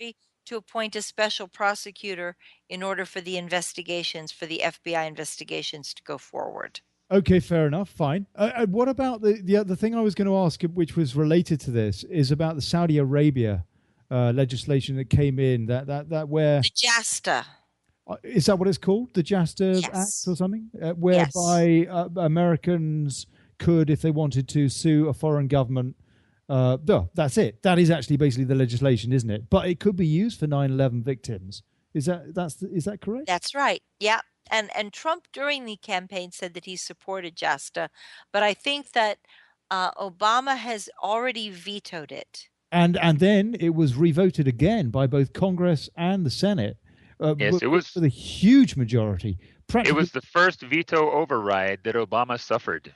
H: To appoint a special prosecutor in order for the investigations, for the FBI investigations to go forward.
C: Okay, fair enough. Fine. What about the other thing I was going to ask, which was related to this, is about the Saudi Arabia legislation that came in that where
H: the JASTA.
C: Is that what it's called? The JASTA Act or something? Whereby Americans could, if they wanted to, sue a foreign government. That's it. That is actually basically the legislation, isn't it? But it could be used for 9/11 victims. Is that correct?
H: That's right. Yeah. And Trump during the campaign said that he supported JASTA, but I think that Obama has already vetoed it.
C: And then it was revoted again by both Congress and the Senate.
E: Yes, it was
C: with a huge majority.
E: It was the first veto override that Obama suffered.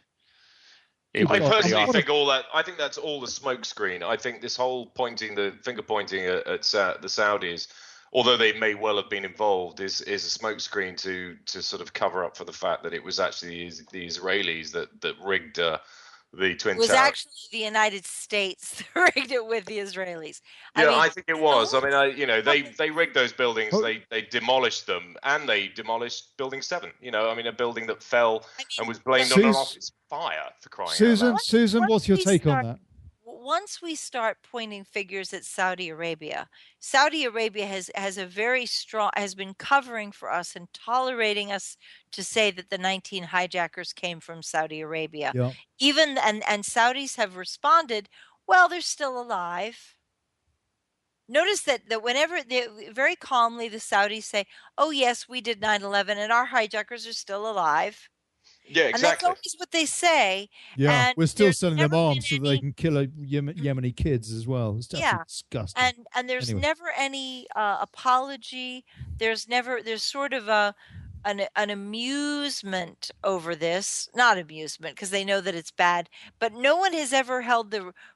D: I personally think I think that's all the smokescreen. I think this whole finger pointing at the Saudis, although they may well have been involved, is a smokescreen to sort of cover up for the fact that it was actually the Israelis that rigged the Twin Towers.
H: It was actually the United States that rigged it with the Israelis.
D: I think it was. I mean, they rigged those buildings. They demolished them, and they demolished Building 7. A building that fell and was blamed on an office fire, for crying out loud.
C: Susan, what's your take on that?
H: Once we start pointing figures at Saudi Arabia has been covering for us and tolerating us to say that the 19 hijackers came from Saudi Arabia.
C: Yeah.
H: And Saudis have responded, well, they're still alive. Notice that whenever very calmly the Saudis say, oh yes, we did 9/11 and our hijackers are still alive.
D: Yeah, exactly.
H: And that's always what they say.
C: Yeah,
H: and
C: we're still sending them arms so they can kill Yemeni kids as well. It's disgusting.
H: And there's never any apology. There's sort of an amusement over this. Not amusement, because they know that it's bad. But no one has ever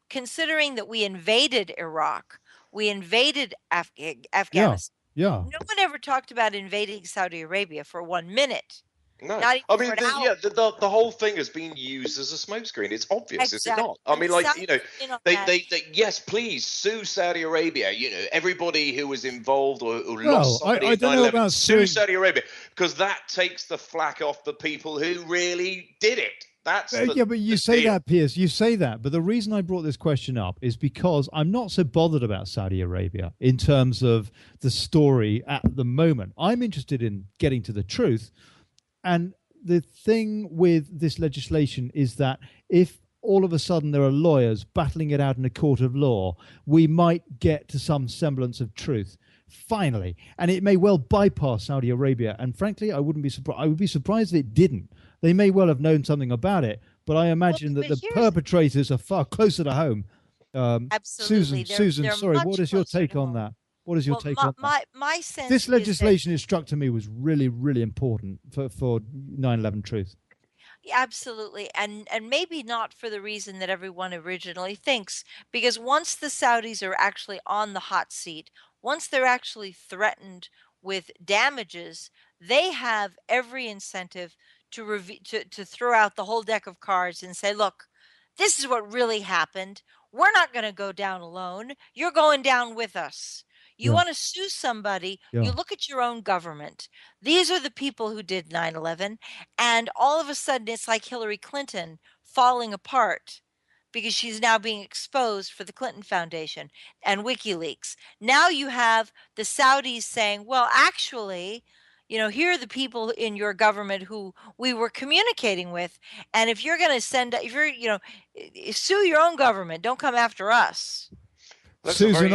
H: considering that we invaded Iraq, we invaded Afghanistan.
C: Yeah.
H: No one ever talked about invading Saudi Arabia for 1 minute.
D: No,
H: Not even
D: I mean,
H: for an hour.
D: the whole thing has been used as a smokescreen. It's obvious, is it
H: Exactly.
D: not? I
H: And
D: mean,
H: the
D: like,
H: Saudis in on that.
D: they yes, please sue Saudi Arabia. Everybody who was involved or who
C: Well,
D: lost somebody
C: I
D: at
C: don't know
D: 9/11,
C: about
D: sue Saudi Arabia, because that takes the flack off the people who really did it. That's
C: yeah, but you say that, Piers. You say that, but the reason I brought this question up is because I'm not so bothered about Saudi Arabia in terms of the story at the moment. I'm interested in getting to the truth, and the thing with this legislation is that if all of a sudden there are lawyers battling it out in a court of law, we might get to some semblance of truth finally, and it may well bypass Saudi Arabia. And frankly, I wouldn't be surprised. I would be surprised if it didn't. They may well have known something about it, but I imagine that the perpetrators are far closer to home.
H: Absolutely.
C: Susan,
H: They're
C: sorry, what is your
H: much
C: take
H: closer to
C: on that? What is your take on that?
H: My sense
C: This
H: is
C: legislation, it struck to me, was really, really important for 9/11 truth.
H: absolutely, and maybe not for the reason that everyone originally thinks, because once the Saudis are actually on the hot seat, once they're actually threatened with damages, they have every incentive to throw out the whole deck of cards and say, look, this is what really happened. We're not going to go down alone. You're going down with us. You want to sue somebody, you look at your own government. These are the people who did 9/11, and all of a sudden it's like Hillary Clinton falling apart because she's now being exposed for the Clinton Foundation and WikiLeaks. Now you have the Saudis saying, well, actually, here are the people in your government who we were communicating with. And if you're going to sue your own government, don't come after us.
D: That's
C: Susan,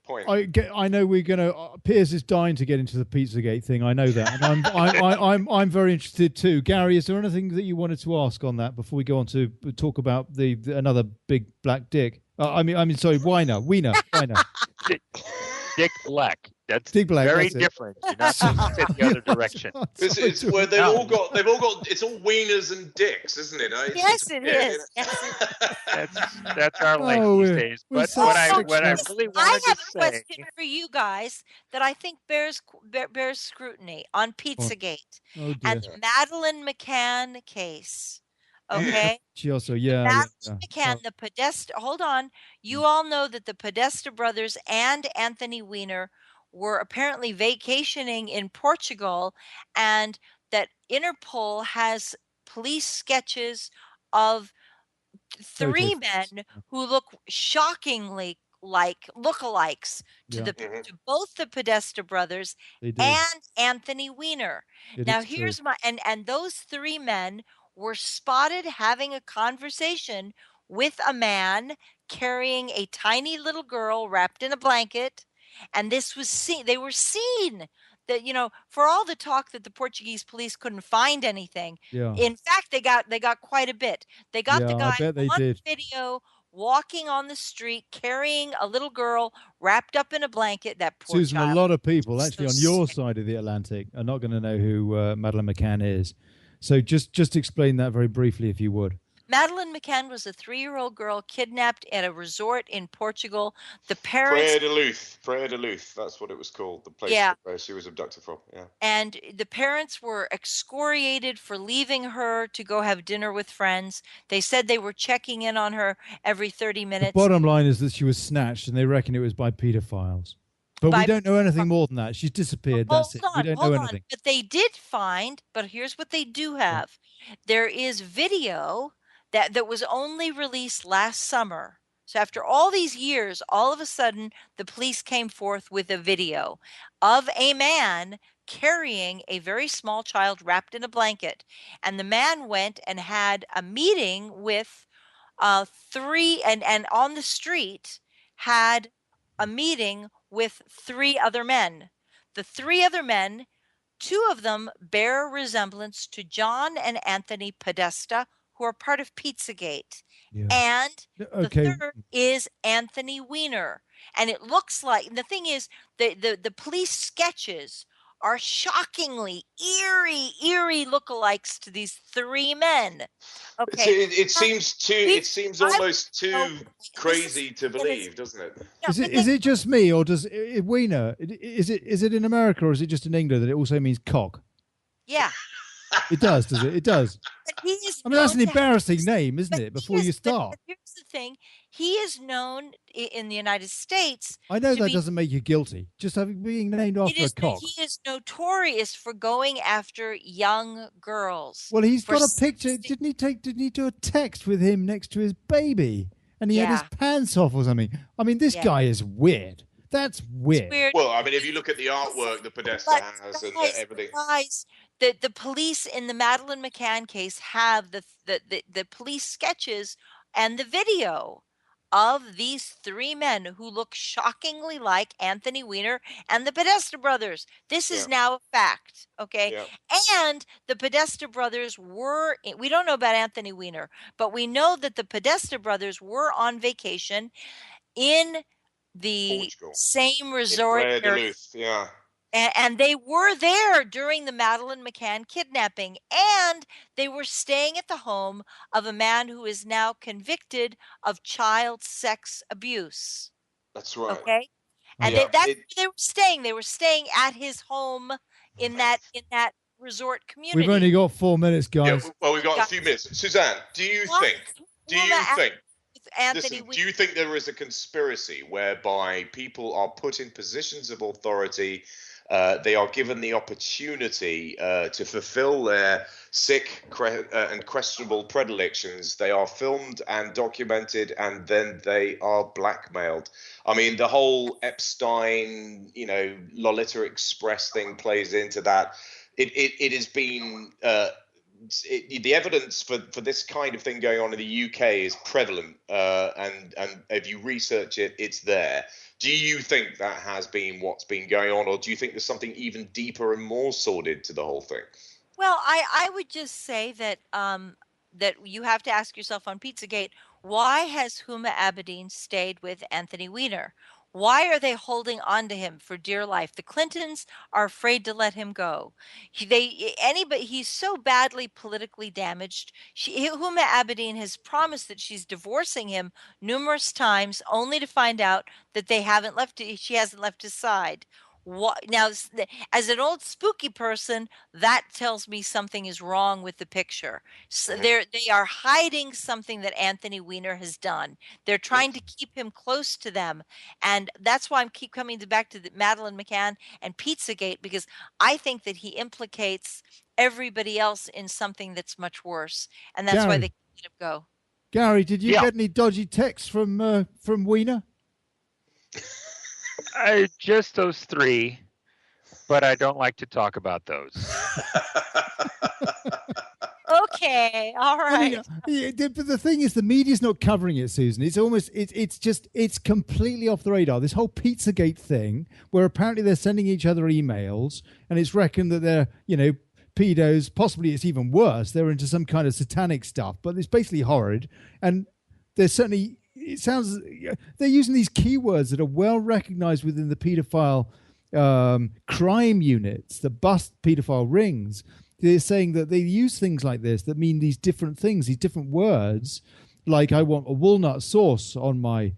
D: point.
C: I know we're gonna. Piers is dying to get into the Pizzagate thing. I know that, and I'm very interested too. Gary, is there anything that you wanted to ask on that before we go on to talk about the another big black dick? Sorry, Wiener.
E: Dick Black. That's
C: Dick Black,
E: very
C: that's it.
E: different. You're not supposed to the other direction.
D: It's where they've all got. It's all wieners and dicks, isn't it?
H: Yes, it is.
E: That's our language these days. But what I really wanted
H: I have
E: to
H: a
E: say.
H: question for you guys that I think bears scrutiny on Pizzagate and the Madeleine McCann case. Okay.
C: Madeleine
H: McCann, the Podesta. Hold on. You all know that the Podesta brothers and Anthony Weiner were apparently vacationing in Portugal, and that Interpol has police sketches of three men who look shockingly like lookalikes to both the Podesta brothers and Anthony Weiner. Now here's and those three men were spotted having a conversation with a man carrying a tiny little girl wrapped in a blanket, and this was seen. They were seen. That for all the talk that the Portuguese police couldn't find anything, in fact they got quite a bit. They got the guy on video walking on the street carrying a little girl wrapped up in a blanket. That poor
C: Susan,
H: child.
C: a lot of people actually on your side of the Atlantic are not going to know who Madeleine McCann is. So just explain that very briefly, if you would.
H: Madeleine McCann was a 3-year-old girl kidnapped at a resort in Portugal. The parents...
D: Praia de Luz. That's what it was called. The place where she was abducted from. Yeah.
H: And the parents were excoriated for leaving her to go have dinner with friends. They said they were checking in on her every 30 minutes.
C: The bottom line is that she was snatched, and they reckon it was by pedophiles. But we don't know anything more than that. She's disappeared. That's it. We don't know anything.
H: But they did find, but here's what they do have. There is video that was only released last summer. So after all these years, all of a sudden, the police came forth with a video of a man carrying a very small child wrapped in a blanket. And the man went and had a meeting with three, and on the street had a meeting with 3 other men. The 3 other men, 2 of them bear resemblance to John and Anthony Podesta, who are part of Pizzagate. And the third is Anthony Weiner. And it looks like, the thing is, the police sketches are shockingly eerie lookalikes to these 3 men. Okay.
D: It seems almost too crazy to believe, doesn't it?
C: Is it just me, or does Weiner, is it in America, or is it just in England that it also means cock?
H: Yeah.
C: It does it? It does.
H: But he is
C: I mean, that's an
H: known to have-
C: embarrassing name, isn't it? Before you start.
H: But here's the thing: he is known in the United States.
C: I know
H: to
C: that
H: be,
C: doesn't make you guilty. Just being named after a cock.
H: He is notorious for going after young girls.
C: Well, he's got a picture. Didn't he do a text with him next to his baby? And he had his pants off or something. I mean, this guy is weird. That's weird.
D: Well, I mean, if you look at the artwork the Podesta has and everything.
H: Guys, the police in the Madeleine McCann case have the police sketches and the video of these three men who look shockingly like Anthony Weiner and the Podesta brothers. This is now a fact, okay? Yeah. And the Podesta brothers were, we don't know about Anthony Weiner, but we know that the Podesta brothers were on vacation in the Portugal. Same resort area.
D: Yeah.
H: And they were there during the Madeleine McCann kidnapping, and they were staying at the home of a man who is now convicted of child sex abuse.
D: That's right.
H: Okay, and that's where they were staying. They were staying at his home in that resort community.
C: We've only got 4 minutes, guys.
D: Yeah, well, we've got a few minutes. Suzanne, do you think?
H: Anthony,
D: do you think there is a conspiracy whereby people are put in positions of authority? They are given the opportunity to fulfill their sick and questionable predilections. They are filmed and documented, and then they are blackmailed. I mean, the whole Epstein, Lolita Express thing plays into that. It has been the evidence for this kind of thing going on in the UK is prevalent, and if you research it, it's there. Do you think that has been what's been going on, or do you think there's something even deeper and more sordid to the whole thing?
H: Well, I would just say that that you have to ask yourself on Pizzagate, why has Huma Abedin stayed with Anthony Weiner? Why are they holding on to him for dear life? The Clintons are afraid to let him go. He's so badly politically damaged. Huma Abedin has promised that she's divorcing him numerous times, only to find out that she hasn't left his side. Now, as an old spooky person, that tells me something is wrong with the picture. So they are hiding something that Anthony Weiner has done. They're trying to keep him close to them, and that's why I keep coming back to the Madeleine McCann and Pizzagate, because I think that he implicates everybody else in something that's much worse, and that's why they can't let him go.
C: Gary, did you get any dodgy texts from Weiner?
E: Just those three, but I don't like to talk about those.
H: Okay, all right.
C: But the thing is, the media's not covering it, Susan. It's completely off the radar. This whole Pizzagate thing, where apparently they're sending each other emails, and it's reckoned that they're, pedos. Possibly it's even worse. They're into some kind of satanic stuff, but it's basically horrid. And there's certainly... It sounds they're using these keywords that are well recognized within the pedophile crime units that bust pedophile rings. They're saying that they use things like this that mean these different things, these different words, like I want a walnut sauce on my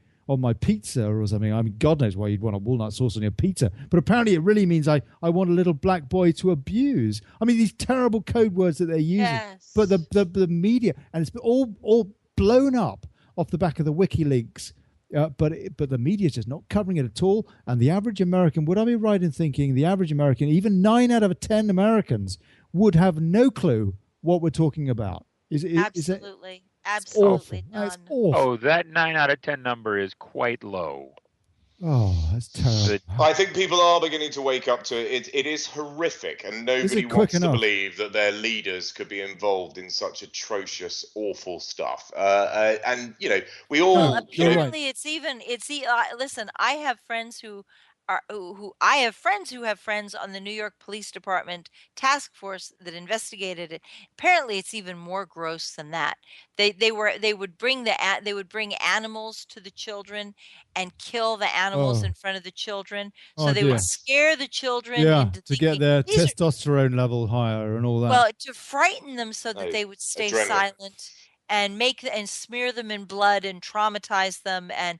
C: pizza or something. I mean, God knows why you'd want a walnut sauce on your pizza, but apparently it really means I want a little black boy to abuse. I mean, these terrible code words that they're using. Yes. But the media, and it's all blown up off the back of the WikiLeaks, but the media's just not covering it at all. And the average American, would I be right in thinking the average American, even 9 out of 10 Americans, would have no clue what we're talking about?
H: Absolutely none.
C: It's awful.
E: Oh, that 9 out of 10 number is quite low.
C: Oh, that's terrible.
D: I think people are beginning to wake up to it. It is horrific, and nobody wants to believe that their leaders could be involved in such atrocious, awful stuff. And we all.
H: Well, apparently, listen, I have friends who have friends on the New York Police Department task force that investigated it. Apparently, it's even more gross than that. They would bring animals to the children and kill the animals in front of the children. So they would scare the children
C: to get their testosterone level higher and all that.
H: Well, to frighten them so that they would stay silent. And smear them in blood and traumatize them, and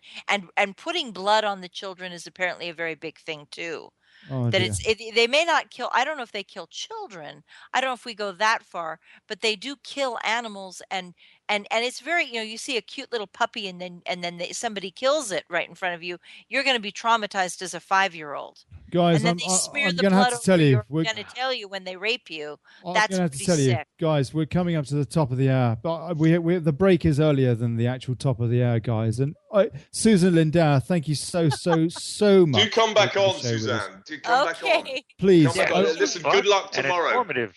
H: putting blood on the children is apparently a very big thing too. They may not kill. I don't know if they kill children. I don't know if we go that far, but they do kill animals, and it's very, you see a cute little puppy, and then somebody kills it right in front of you. You're going to be traumatized as a 5-year-old.
C: Guys,
H: and then they smear
C: I'm
H: the
C: going to
H: blood
C: have to tell you.
H: We're going to tell you when they rape you.
C: I'm
H: That's
C: going to have to
H: pretty
C: tell
H: sick.
C: you, guys, we're coming up to the top of the hour, but we the break is earlier than the actual top of the hour, guys. And Susan Lindauer, thank you so much.
D: Do come back on, Suzanne. Do come back on.
C: Please.
D: Come back on. Listen, good luck tomorrow.
E: Informative.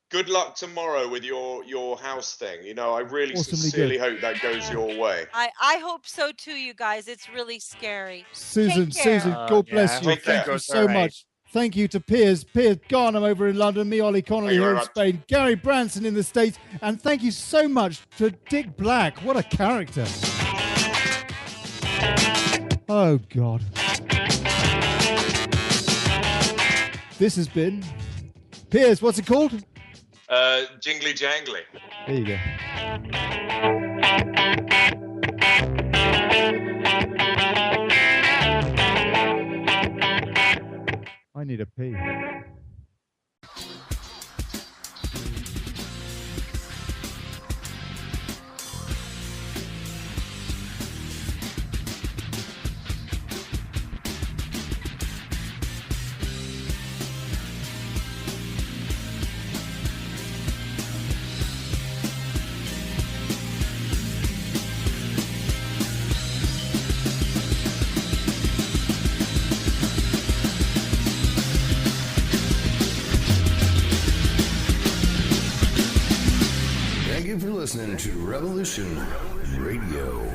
D: Good luck tomorrow with your house thing. I really
C: Awesomely
D: sincerely
C: good.
D: hope that goes your way.
H: I hope so too, you guys. It's really scary.
C: Susan,
H: Take care.
C: God bless you.
D: Take care.
C: Thank you so much. Thank you to Piers Garnham over in London, me, Ollie Connolly here in Spain, Gary Branson in the States, and thank you so much to Dick Black. What a character. Oh, God. This has been... Piers, what's it called?
D: Jingly-Jangly.
C: There you go. I need a pee.
B: Thank you for listening to Revolution Radio.